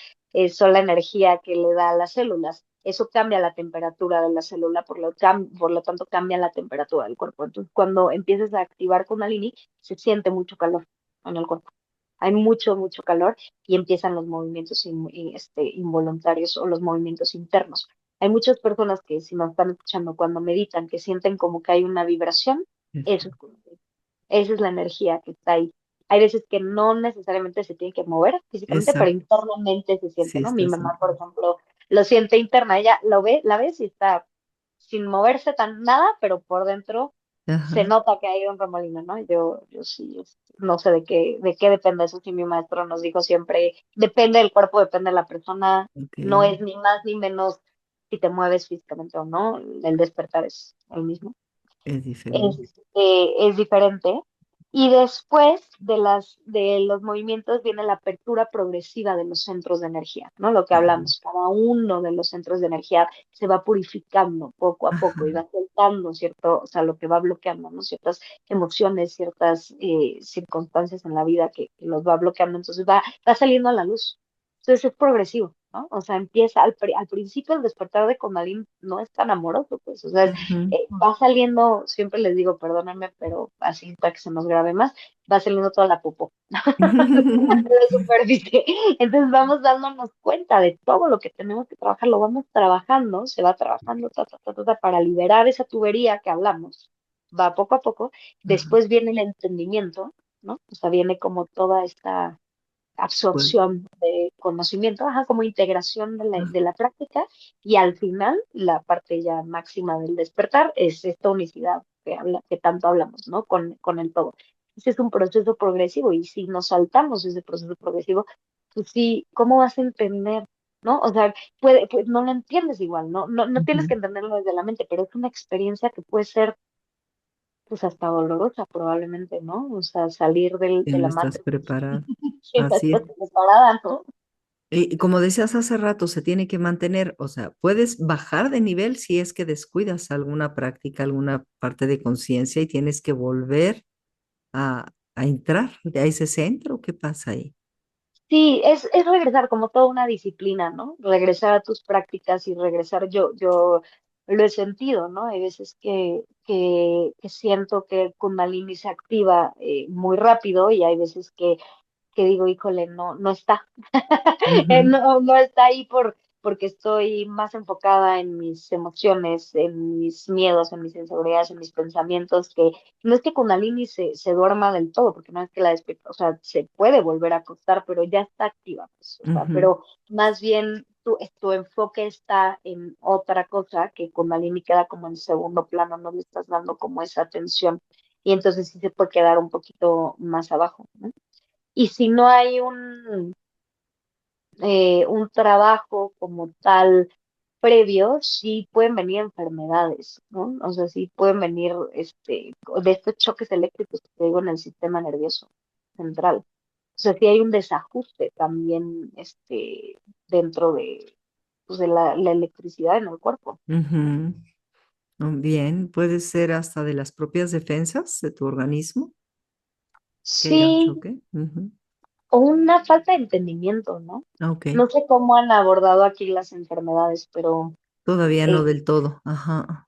son la energía que le da a las células. Eso cambia la temperatura de la célula, por lo tanto cambia la temperatura del cuerpo. Entonces, cuando empiezas a activar Kundalini, se siente mucho calor en el cuerpo. Hay mucho calor y empiezan los movimientos involuntarios o los movimientos internos. Hay muchas personas que si nos están escuchando cuando meditan, que sienten como que hay una vibración, eso es Kundalini. Esa es la energía que está ahí. Hay veces que no necesariamente se tiene que mover físicamente, pero Exacto. internamente se siente, Sí, ¿no? Mi está mamá, siempre. por ejemplo, lo siente interna, ella la ves y está sin moverse tan nada, pero por dentro se Ajá. nota que hay un remolino, ¿no? Yo sí, no sé de qué depende eso, sí mi maestro nos dijo siempre, depende del cuerpo, depende de la persona, Ok. no es ni más ni menos si te mueves físicamente o no, el despertar es el mismo Es diferente. es diferente. Y después de los movimientos viene la apertura progresiva de los centros de energía, ¿no? Lo que Ujú. hablamos, cada uno de los centros de energía se va purificando poco a poco y Ajá. va soltando o sea, lo que va bloqueando, ¿no? Ciertas emociones, ciertas circunstancias en la vida que los va bloqueando, entonces va saliendo a la luz. Entonces es progresivo, ¿no? O sea, empieza al principio el despertar de Kundalini no es tan amoroso, pues, o sea, Ujú. va saliendo, siempre les digo, perdónenme, pero así para que se nos grabe más, va saliendo toda la popó de la superficie. Entonces vamos dándonos cuenta de todo lo que tenemos que trabajar, lo vamos trabajando, se va trabajando para liberar esa tubería que hablamos. Va poco a poco. Ajá. Después viene el entendimiento, ¿no? O sea, viene como toda esta Pues, absorción de conocimiento, ajá, como integración ah, de la práctica y al final la parte ya máxima del despertar es esta unicidad que tanto hablamos, ¿no? Con el todo. Ese es un proceso progresivo y si nos saltamos ese proceso progresivo, pues sí, ¿cómo vas a entender? ¿No? O sea, no lo entiendes igual, ¿no? No tienes ujú. que entenderlo desde la mente, pero es una experiencia que puede ser, pues, hasta dolorosa probablemente, ¿no? O sea, salir Que de no la estás matriz preparado. sin Así estar es. preparada, ¿no? Y como decías hace rato, se tiene que mantener, o sea, puedes bajar de nivel si es que descuidas alguna práctica, alguna parte de conciencia y tienes que volver a entrar a ese centro. ¿Qué pasa ahí? Sí, es regresar como toda una disciplina, ¿no? Regresar a tus prácticas y regresar. Yo lo he sentido, ¿no? Hay veces que siento que el Kundalini se activa muy rápido y hay veces que digo, híjole, no, no está. Ujú, No, no está ahí porque estoy más enfocada en mis emociones, en mis miedos, en mis inseguridades, en mis pensamientos, que no es que Kundalini se duerma del todo, porque no es que la despierta, o sea, se puede volver a acostar, pero ya está activa, pues, o sea, ujú. pero más bien tu enfoque está en otra cosa, que Kundalini queda como en segundo plano, no le estás dando como esa atención, y entonces sí se puede quedar un poquito más abajo, ¿no? Y si no hay un trabajo como tal previo, sí pueden venir enfermedades, ¿no? O sea, sí pueden venir de estos choques eléctricos que te digo en el sistema nervioso central. O sea, sí hay un desajuste también dentro de, pues, de la electricidad en el cuerpo. Ujú. Bien, puede ser hasta de las propias defensas de tu organismo que haya un Sí, choque. Ujú. o una falta de entendimiento, ¿no? Ok, No sé cómo han abordado aquí las enfermedades, pero todavía no eh, del todo. Ajá,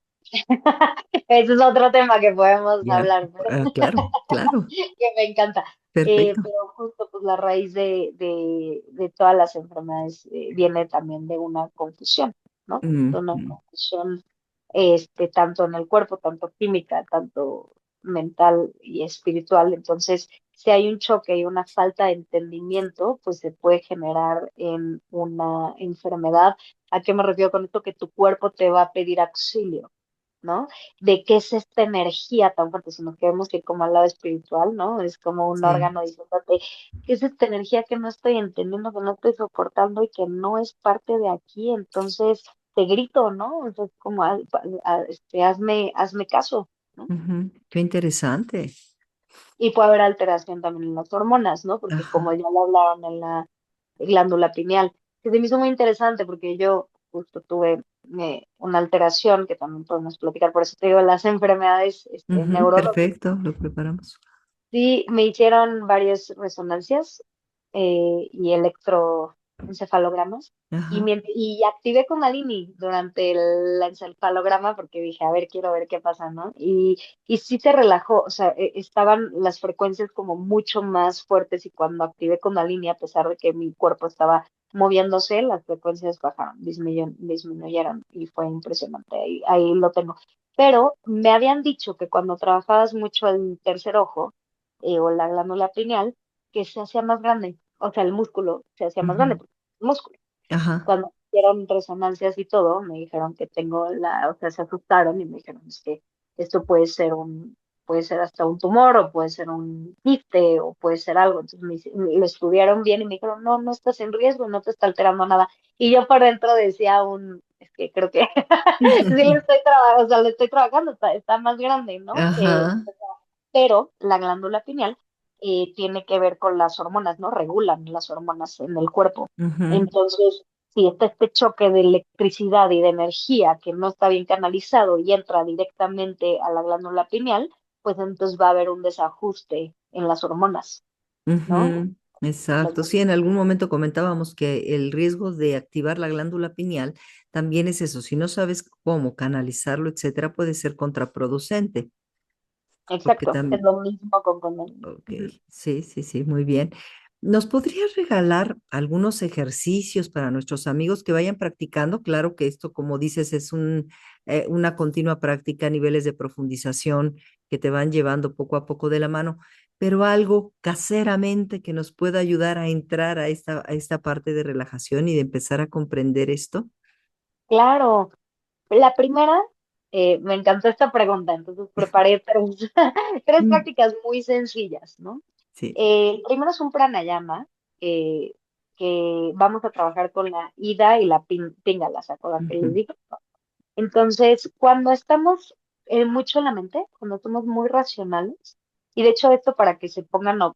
ese es otro tema que podemos ya, hablar, pero claro, claro, que me encanta. perfecto. Pero justo pues la raíz de todas las enfermedades viene también de una confusión, ¿no? De una Ujú, confusión tanto en el cuerpo, tanto química, tanto mental y espiritual. Entonces, si hay un choque y una falta de entendimiento, pues se puede generar en una enfermedad. ¿A qué me refiero con esto? Que tu cuerpo te va a pedir auxilio, ¿no? De qué es esta energía tan fuerte, si nos queremos ir como al lado espiritual, ¿no? Es como un sí. órgano diciéndote, ¿qué es esta energía que no estoy entendiendo, que no estoy soportando y que no es parte de aquí? Entonces te grito, ¿no? Entonces como, hazme caso, ¿no? Ujú, qué interesante. Y puede haber alteración también en las hormonas, ¿no? Porque como Ajá. ya lo hablaron en la glándula pineal, que se me hizo muy interesante porque yo justo tuve una alteración que también podemos platicar, por eso te digo, las enfermedades Ujú, neurológicas. perfecto, lo preparamos. Sí, me hicieron varias resonancias y electroencefalogramas Ajá. y activé Kundalini durante el encefalograma porque dije, a ver, quiero ver qué pasa, ¿no? Y sí se relajó, o sea, estaban las frecuencias como mucho más fuertes y cuando activé Kundalini, a pesar de que mi cuerpo estaba moviéndose, las frecuencias bajaron, disminuyeron y fue impresionante, ahí lo tengo. Pero me habían dicho que cuando trabajabas mucho el tercer ojo, o la glándula pineal, que se hacía más grande, o sea, el músculo se hacía más grande, Ujú, porque es músculo. ajá. Cuando hicieron resonancias y todo, me dijeron que o sea, se asustaron y me dijeron, es que esto puede ser hasta un tumor, o puede ser un quiste, o puede ser algo. Entonces lo estudiaron bien y me dijeron, no, no estás en riesgo, no te está alterando nada. Y yo por dentro decía es que creo que sí le estoy trabajando, o sea, le estoy trabajando, está más grande, ¿no? Ajá. Pero la glándula pineal tiene que ver con las hormonas, ¿no? Regulan las hormonas en el cuerpo. Ujú, Entonces, si está este choque de electricidad y de energía que no está bien canalizado y entra directamente a la glándula pineal, pues entonces va a haber un desajuste en las hormonas, ¿no? ujú, Las- exacto. Sí, en algún momento comentábamos que el riesgo de activar la glándula pineal también es eso. Si no sabes cómo canalizarlo, etcétera, puede ser contraproducente. Porque Exacto, es también, lo mismo con condominio. ok, sí, sí, sí, muy bien. ¿Nos podrías regalar algunos ejercicios para nuestros amigos que vayan practicando? Claro que esto, como dices, es una continua práctica, niveles de profundización que te van llevando poco a poco de la mano, pero algo caseramente que nos pueda ayudar a entrar a esta parte de relajación y de empezar a comprender esto. Claro, la primera, me encantó esta pregunta, entonces preparé tres Mm, prácticas muy sencillas, ¿no? sí. El primero es un pranayama, eh, que vamos a trabajar con la ida y la pingala, ¿se acuerdan que les Ujú, digo? Entonces, cuando estamos mucho en la mente, cuando somos muy racionales, y de hecho esto para que se pongan o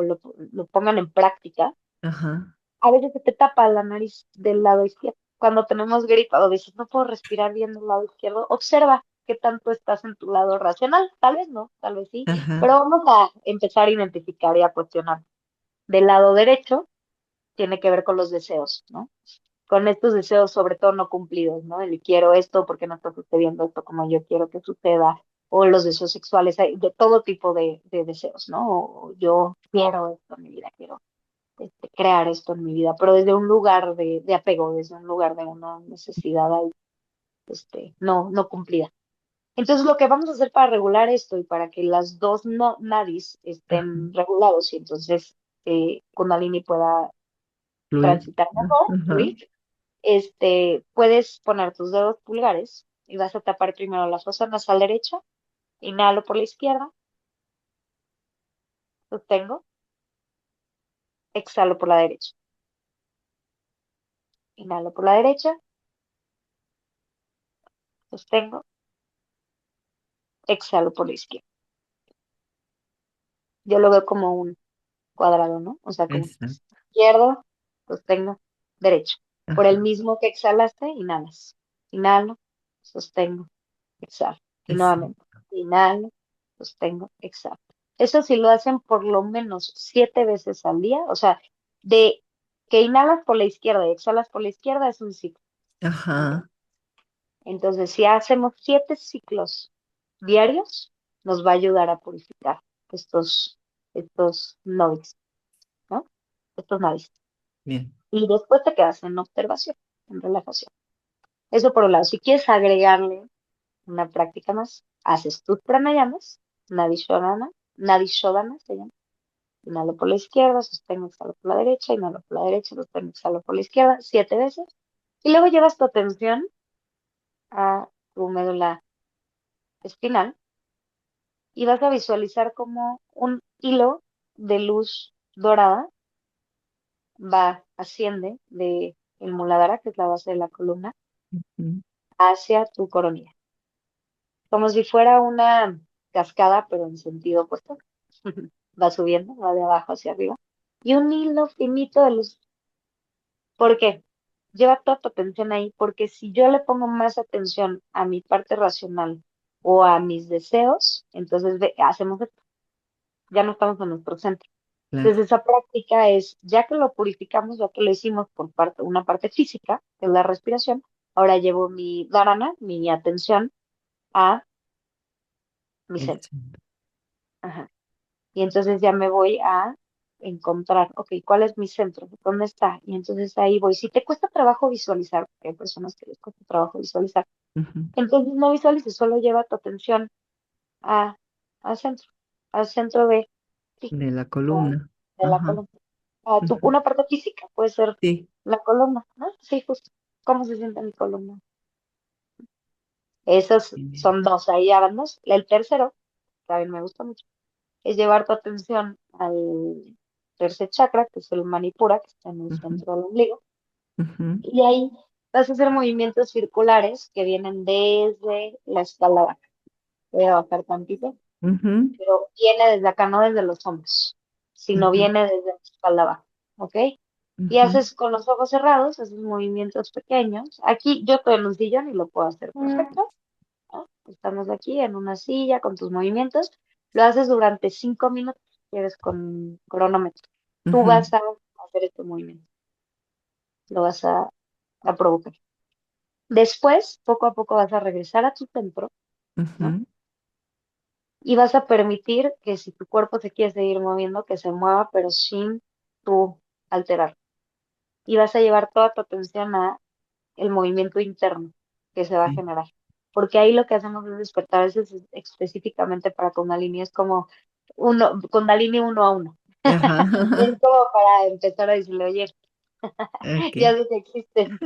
lo pongan en práctica, ajá. a veces se te tapa la nariz del lado izquierdo. Cuando tenemos gripa o dices, no puedo respirar bien del lado izquierdo, observa qué tanto estás en tu lado racional. Tal vez no, tal vez sí, Ajá. pero vamos a empezar a identificar y a cuestionar. Del lado derecho tiene que ver con los deseos, ¿no? con estos deseos, sobre todo no cumplidos, ¿no? El quiero esto porque no está sucediendo esto como yo quiero que suceda, o los deseos sexuales, hay de todo tipo de deseos, ¿no? O yo quiero esto en mi vida, quiero crear esto en mi vida, pero desde un lugar de apego, desde un lugar de una necesidad ahí, no cumplida. Entonces, lo que vamos a hacer para regular esto y para que las dos no, nadis Ajá. estén regulados y entonces Kundalini pueda Fluir. transitar mejor, Ajá. fluir, puedes poner tus dedos pulgares y vas a tapar primero la fosa nasal derecha, inhalo por la izquierda, sostengo, exhalo por la derecha, inhalo por la derecha, sostengo, exhalo por la izquierda. Yo lo veo como un cuadrado, ¿no? O sea, como Exacto. izquierdo, sostengo, derecho. Por el Ajá. mismo que exhalaste, inhalas. Inhalo, sostengo, exhalo. Y Exacto. nuevamente, inhalo, sostengo, exhalo. Eso sí lo hacen por lo menos 7 veces al día, o sea, de que inhalas por la izquierda y exhalas por la izquierda es un ciclo, ¿ok? Ajá. Entonces, si hacemos 7 ciclos diarios, nos va a ayudar a purificar estos nodes, ¿no? Estos nadis. Bien. Y después te quedas en observación, en relajación. Eso por un lado. Si quieres agregarle una práctica más, haces tus pranayamas, Nadi Shodhana se llama. Inhalo por la izquierda, sostengo, exhalo por la derecha, inhalo por la derecha, sostengo, exhalo por la izquierda, 7 veces. Y luego llevas tu atención a tu médula espinal y vas a visualizar como un hilo de luz dorada asciende de el Muladhara, que es la base de la columna, Mm. hacia tu coronilla, como si fuera una cascada, pero en sentido opuesto. Va subiendo, va de abajo hacia arriba. Y un hilo finito de luz. ¿Por qué? Lleva toda tu atención ahí, porque si yo le pongo más atención a mi parte racional o a mis deseos, entonces hacemos esto, ya no estamos en nuestro centro. Claro. Entonces esa práctica es, ya que lo purificamos, ya que lo hicimos por una parte física, que es la respiración, ahora llevo mi dharana, mi atención a mi centro. Exacto. Ajá. Y entonces ya me voy a encontrar, ok, ¿cuál es mi centro? ¿Dónde está? Y entonces ahí voy. Si te cuesta trabajo visualizar, porque hay personas que les cuesta trabajo visualizar, Ujú. entonces no visualices, solo lleva tu atención a, al centro, al centro de ti, De la o columna. de la Ajá. columna. A Ujú. una parte física, puede ser Sí. la columna, ¿no? Sí, justo. ¿Cómo se siente mi columna? Esos Bien. son dos, ahí ya van dos. El tercero, también me gusta mucho, es llevar tu atención al tercer chakra, que es el Manipura, que está en el Ujú. centro del ombligo, Ujú. y ahí vas a hacer movimientos circulares que vienen desde la espalda baja. Voy a bajar tantito, Ujú. pero viene desde acá, no desde los hombros, sino Ujú. viene desde la espalda baja, ¿ok? Y Ujú. haces con los ojos cerrados, haces movimientos pequeños. Aquí yo estoy en un sillón y lo puedo hacer perfecto, ¿no? Estamos aquí en una silla con tus movimientos. Lo haces durante 5 minutos, si quieres con cronómetro. Tú Ujú. vas a hacer este movimiento, lo vas a provocar. Después, poco a poco vas a regresar a tu centro, ¿no? Ujú. Y vas a permitir que si tu cuerpo se quiere seguir moviendo, que se mueva, pero sin tú alterar. Y vas a llevar toda tu atención a el movimiento interno que se va a Sí. generar. Porque ahí lo que hacemos es despertar, eso es específicamente para Kundalini, es como Kundalini uno a uno. Es Ajá. como para empezar a decirle, oye, Ok. ya sé que existen.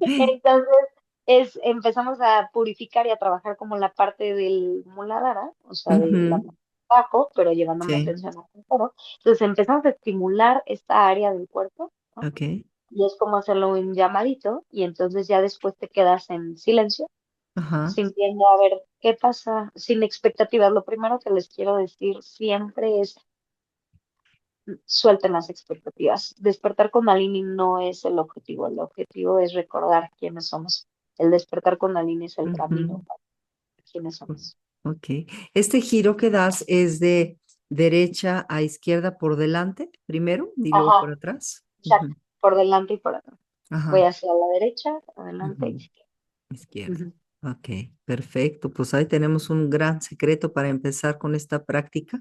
Entonces, empezamos a purificar y a trabajar como la parte del Muladhara, o sea, de la Ujú. parte de abajo, pero llevando mi Sí. atención al todo. Entonces empezamos a estimular esta área del cuerpo, ¿no? Ok. Y es como hacerlo un llamadito, y entonces ya después te quedas en silencio, Ajá. sintiendo a ver qué pasa, sin expectativas. Lo primero que les quiero decir siempre es suelten las expectativas. Despertar con Malini no es el objetivo es recordar quiénes somos. El despertar con Malini es el camino Ujú. para quiénes somos. Ok. Este giro que das es de derecha a izquierda por delante, primero, y luego por Ajá, atrás. exacto, por delante y por atrás. Voy Ajá. hacia la derecha, adelante, Ujú. izquierda. Izquierda. Ujú. Ok, perfecto. Pues ahí tenemos un gran secreto para empezar con esta práctica.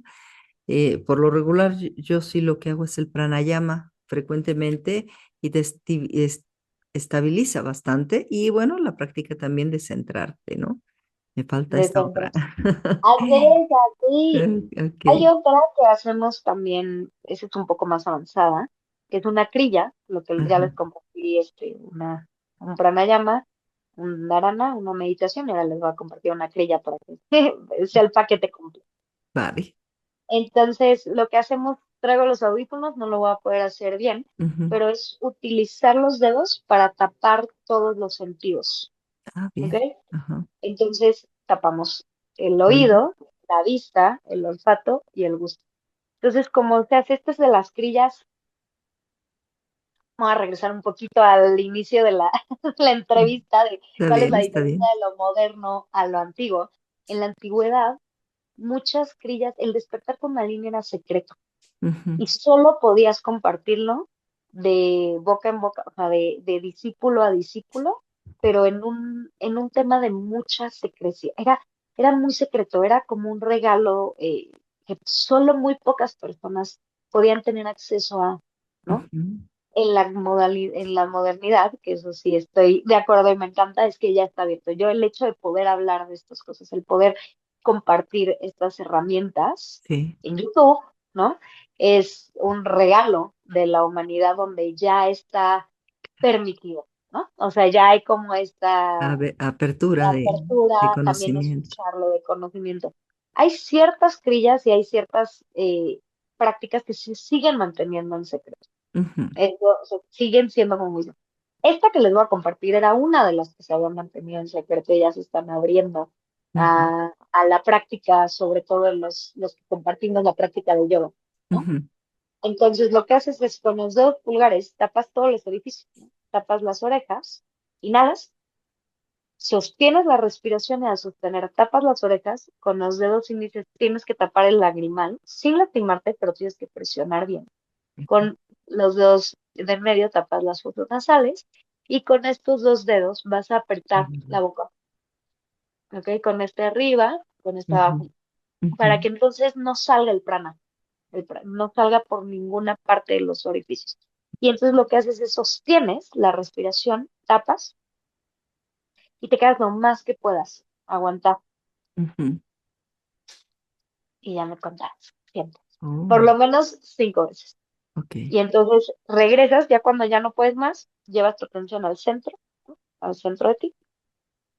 Por lo regular, yo sí lo que hago es el pranayama frecuentemente y estabiliza bastante. Y bueno, la práctica también de centrarte, ¿no? Me falta esta otra. Descentras. Haces así. Ok. Hay otra que hacemos también, esa es un poco más avanzada, que es una crilla, lo que ya Ajá. les compartí, un pranayama, un dharana, una meditación, y ahora les voy a compartir una crilla para que sea el paquete completo. Vale. Entonces, lo que hacemos, traigo los audífonos, no lo voy a poder hacer bien, Ujú. pero es utilizar los dedos para tapar todos los sentidos, Ah, ¿ok? bien. Ajá. Entonces, tapamos el Oído. oído, la vista, el olfato y el gusto. Entonces, como se hace esto es de las crillas, vamos a regresar un poquito al inicio de la, la Mm. entrevista de Está cuál es bien, la está diferencia bien. de lo moderno a lo antiguo. En la antigüedad, muchas crillas, el despertar con la línea era secreto Ujú. y solo podías compartirlo de boca en boca, o sea, de discípulo a discípulo, pero en un tema de mucha secrecía. Era muy secreto, era como un regalo que solo muy pocas personas podían tener acceso a, ¿no? Ujú. En la modernidad, que eso sí estoy de acuerdo y me encanta, es que ya está abierto. Yo el hecho de poder hablar de estas cosas, el poder compartir estas herramientas Sí. en YouTube, ¿no? Es un regalo de la humanidad donde ya está permitido, ¿no? O sea, ya hay como esta Apertura de apertura, también conocimiento. escucharlo, de conocimiento. Hay ciertas crillas y hay ciertas prácticas que se siguen manteniendo en secreto. Ujú. O sea, siguen siendo como muy... Esta que les voy a compartir era una de las que se habían mantenido en secreto y ya se están abriendo Ujú. a la práctica, sobre todo los que compartimos la práctica de yoga, ¿no? Ujú. Entonces lo que haces es con los dos pulgares tapas todos los orificios, ¿no? Tapas las orejas, inhalas, sostienes la respiración y al sostener tapas las orejas, con los dedos índices tienes que tapar el lagrimal sin lastimarte, pero tienes que presionar bien con los dedos de medio tapas las fosas nasales y con estos dos dedos vas a apretar Ujú. la boca, ¿ok? Con este arriba, con este Ujú. abajo, Ujú. para que entonces no salga no salga por ninguna parte de los orificios. Y entonces lo que haces es sostienes la respiración, tapas y te quedas lo más que puedas, aguantar Ujú. y ya me contarás. Siempre. Por Oh, lo menos 5 veces. ok. Y entonces regresas, ya cuando ya no puedes más, llevas tu atención al centro de ti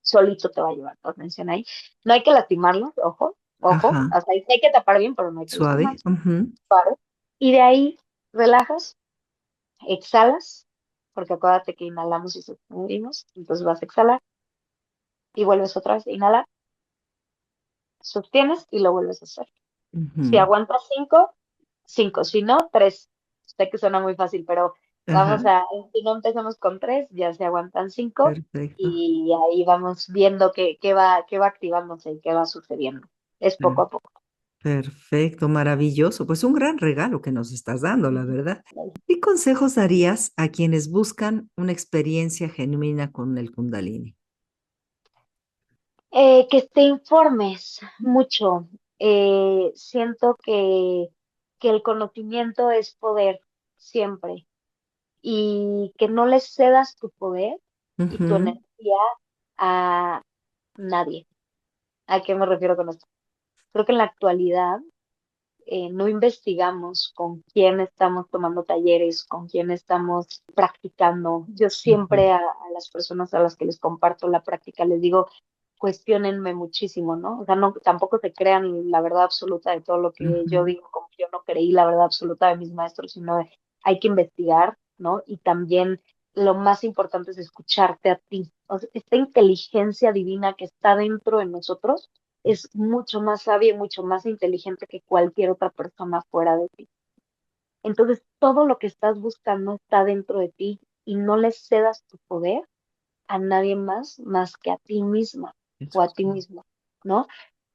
solito te va a llevar tu atención ahí. No hay que lastimarlo, ojo, ojo, Ajá. o sea, sí hay que tapar bien, pero no hay que lastimar. Suave. Ujú. Pare. Y de ahí relajas, exhalas, porque acuérdate que inhalamos y sostenemos, entonces vas a exhalar y vuelves otra vez a inhalar, sostienes y lo vuelves a hacer. Si Ujú. aguantas 5, si no, 3. Sé que suena muy fácil, pero Ajá. si no empezamos con 3, ya se aguantan 5 Perfecto. y ahí vamos viendo qué va activándose y qué va sucediendo. Es poco Per- a poco. Perfecto, maravilloso. Pues un gran regalo que nos estás dando, la verdad. ¿Qué consejos darías a quienes buscan una experiencia genuina con el Kundalini? Que te informes mucho. Siento que el conocimiento es poder siempre y que no le cedas tu poder y tu Ujú. energía a nadie. ¿A qué me refiero con esto? Creo que en la actualidad no investigamos con quién estamos tomando talleres, con quién estamos practicando. Yo Ujú. siempre a las personas a las que les comparto la práctica les digo, cuestionenme muchísimo, ¿no? O sea, no, tampoco se crean la verdad absoluta de todo lo que yo Ujú. digo, como yo no creí la verdad absoluta de mis maestros, sino hay que investigar, ¿no? Y también lo más importante es escucharte a ti. O sea, esta inteligencia divina que está dentro de nosotros es mucho más sabia y mucho más inteligente que cualquier otra persona fuera de ti. Entonces, todo lo que estás buscando está dentro de ti y no le cedas tu poder a nadie más que a ti misma o Eso a ti sí. mismo, ¿no?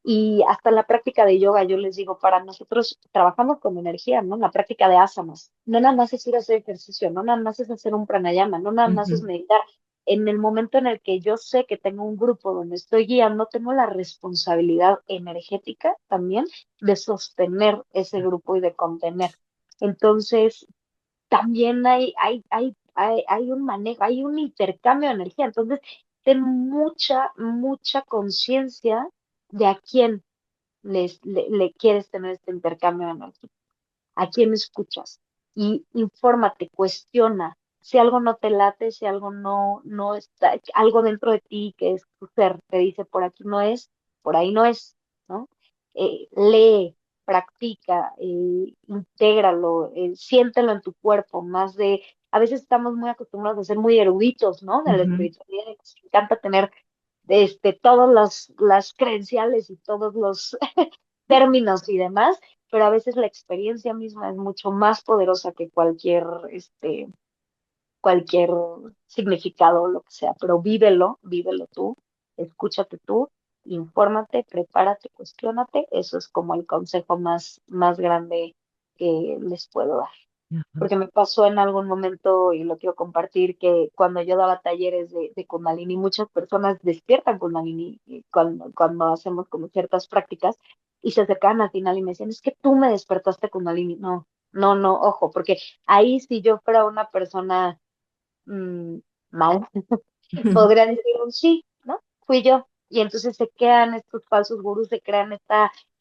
Y hasta en la práctica de yoga, yo les digo, para nosotros trabajamos con energía, ¿no? La práctica de asanas. No nada más es ir a hacer ejercicio, no nada más es hacer un pranayama, no nada más es Ujú. meditar. En el momento en el que yo sé que tengo un grupo donde estoy guiando, tengo la responsabilidad energética también de sostener ese grupo y de contener. Entonces, también hay un manejo, hay un intercambio de energía. Entonces, ten mucha conciencia de a quién le quieres tener este intercambio de energía, a quién escuchas y infórmate, cuestiona. Si algo no te late, si algo no está, algo dentro de ti que es tu ser, te dice por aquí no es, por ahí no es, ¿no? Lee, practica, intégralo, siéntelo en tu cuerpo, a veces estamos muy acostumbrados a ser muy eruditos, ¿no? De la Ujú. espiritualidad, y nos encanta tener todas las credenciales y todos los términos y demás, pero a veces la experiencia misma es mucho más poderosa que cualquier significado o lo que sea, pero vívelo tú, escúchate tú, infórmate, prepárate, cuestiónate, eso es como el consejo más grande que les puedo dar. Ajá. Porque me pasó en algún momento, y lo quiero compartir, que cuando yo daba talleres de Kundalini, muchas personas despiertan Kundalini cuando hacemos como ciertas prácticas, y se acercaban al final y me decían, es que tú me despertaste Kundalini. No, no, ojo, porque ahí si yo fuera una persona mm, mal, podría decir un sí, ¿no? Fui yo. Y entonces se crean estos falsos gurús, se crean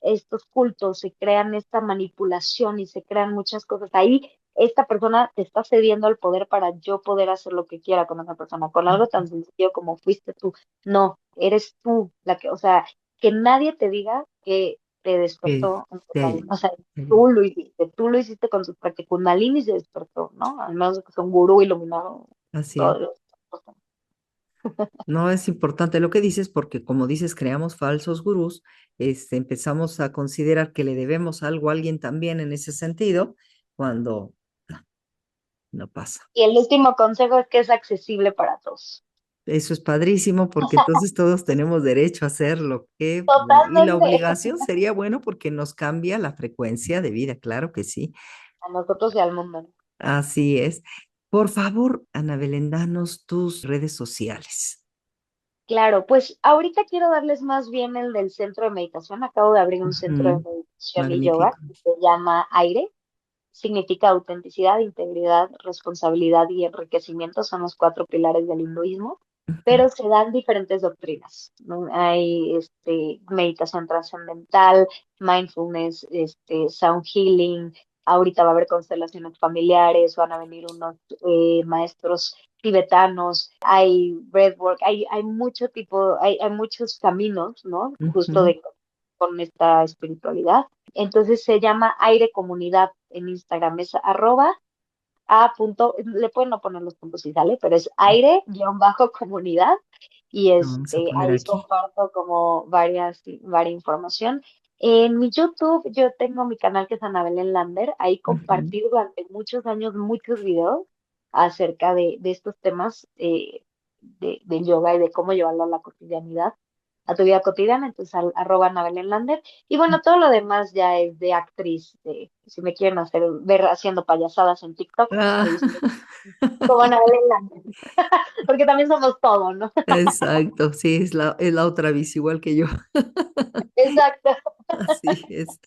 estos cultos, se crean esta manipulación y se crean muchas cosas. Ahí esta persona te está cediendo el poder para yo poder hacer lo que quiera con esa persona, con algo tan sencillo como fuiste tú. No, eres tú la que, o sea, que nadie te diga que te despertó. Este, O sea, eh, tú lo hiciste con su práctica. Kundalini se despertó, ¿no? Al menos que sea un gurú iluminado. así es. Todo. No es importante lo que dices porque, como dices, creamos falsos gurús, empezamos a considerar que le debemos algo a alguien también en ese sentido, cuando no, no pasa. Y el último consejo es que es accesible para todos. Eso es padrísimo porque entonces todos tenemos derecho a hacerlo. Y la Totalmente. obligación sería bueno porque nos cambia la frecuencia de vida, claro que sí. A nosotros y al mundo. Así es. Por favor, Ana Belén, danos tus redes sociales. Claro, pues ahorita quiero darles más bien el del centro de meditación. Acabo de abrir un centro de Ujú. meditación y yoga Magnífico. que se llama Aire. Significa autenticidad, integridad, responsabilidad y enriquecimiento. Son los cuatro pilares del hinduismo, Ujú. pero se dan diferentes doctrinas, ¿no? Hay meditación trascendental, mindfulness, sound healing. Ahorita va a haber constelaciones familiares, van a venir unos maestros tibetanos, hay breathwork, hay mucho tipo, hay muchos caminos, ¿no? Justo Ujú. con esta espiritualidad. Entonces se llama Aire Comunidad en Instagram, es le pueden no poner los puntos si sale, pero es aire-comunidad y Lo vamos a poner ahí aquí. comparto como varias información. En mi YouTube yo tengo mi canal que es Ana Belén Lander, ahí Ujú. compartí durante muchos años muchos videos acerca de estos temas del yoga y de cómo llevarlo a la cotidianidad, a tu vida cotidiana, entonces @Ana Belén Lander. Y bueno, todo lo demás ya es de actriz, si me quieren ver haciendo payasadas en TikTok, Ah, ahí estoy como Ana Belén Lander, porque también somos todo, ¿no? exacto, sí, es la otra vis, igual que yo. Exacto. Así es.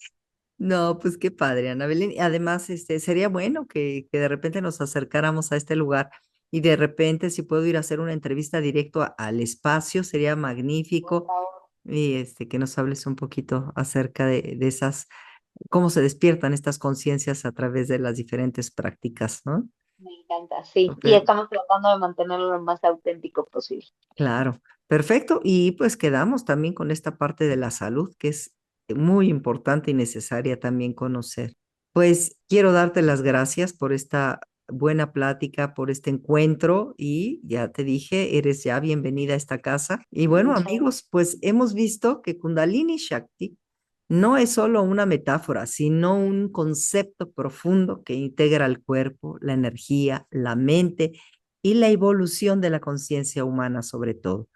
No, pues qué padre, Ana Belén. Y además, sería bueno que de repente nos acercáramos a este lugar y de repente, si puedo ir a hacer una entrevista directo al espacio, sería Por magnífico. favor, Y que nos hables un poquito acerca de esas, cómo se despiertan estas conciencias a través de las diferentes prácticas, ¿no? me encanta, sí. Y Per- estamos tratando de mantenerlo lo más auténtico posible. claro, perfecto. Y pues quedamos también con esta parte de la salud, que es muy importante y necesaria también conocer. Pues quiero darte las gracias por esta buena plática, por este encuentro y ya te dije, eres ya bienvenida a esta casa. Y bueno, Muchas amigos, pues hemos visto que Kundalini Shakti no es solo una metáfora, sino un concepto profundo que integra el cuerpo, la energía, la mente y la evolución de la conciencia humana sobre todo.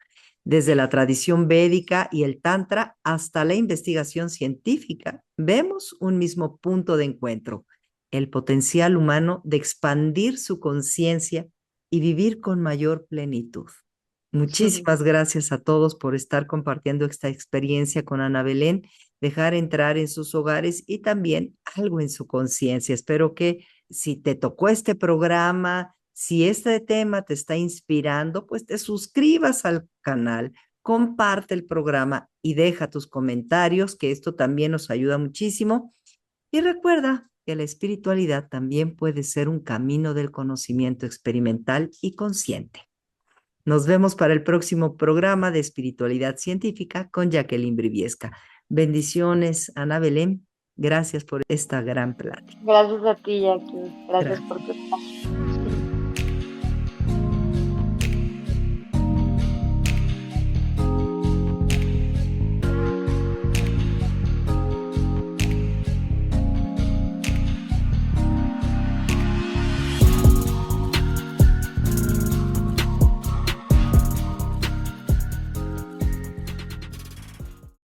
Desde la tradición védica y el Tantra hasta la investigación científica, vemos un mismo punto de encuentro, el potencial humano de expandir su conciencia y vivir con mayor plenitud. Muchísimas gracias a todos por estar compartiendo esta experiencia con Ana Belén, dejar entrar en sus hogares y también algo en su conciencia. Espero que si te tocó este programa, si este tema te está inspirando, pues te suscribas al canal, comparte el programa y deja tus comentarios, que esto también nos ayuda muchísimo. Y recuerda que la espiritualidad también puede ser un camino del conocimiento experimental y consciente. Nos vemos para el próximo programa de Espiritualidad Científica con Jacqueline Briviesca. Bendiciones, Ana Belén. Gracias por esta gran plática. Gracias a ti, Jackie. Gracias Gracias. por tu espacio.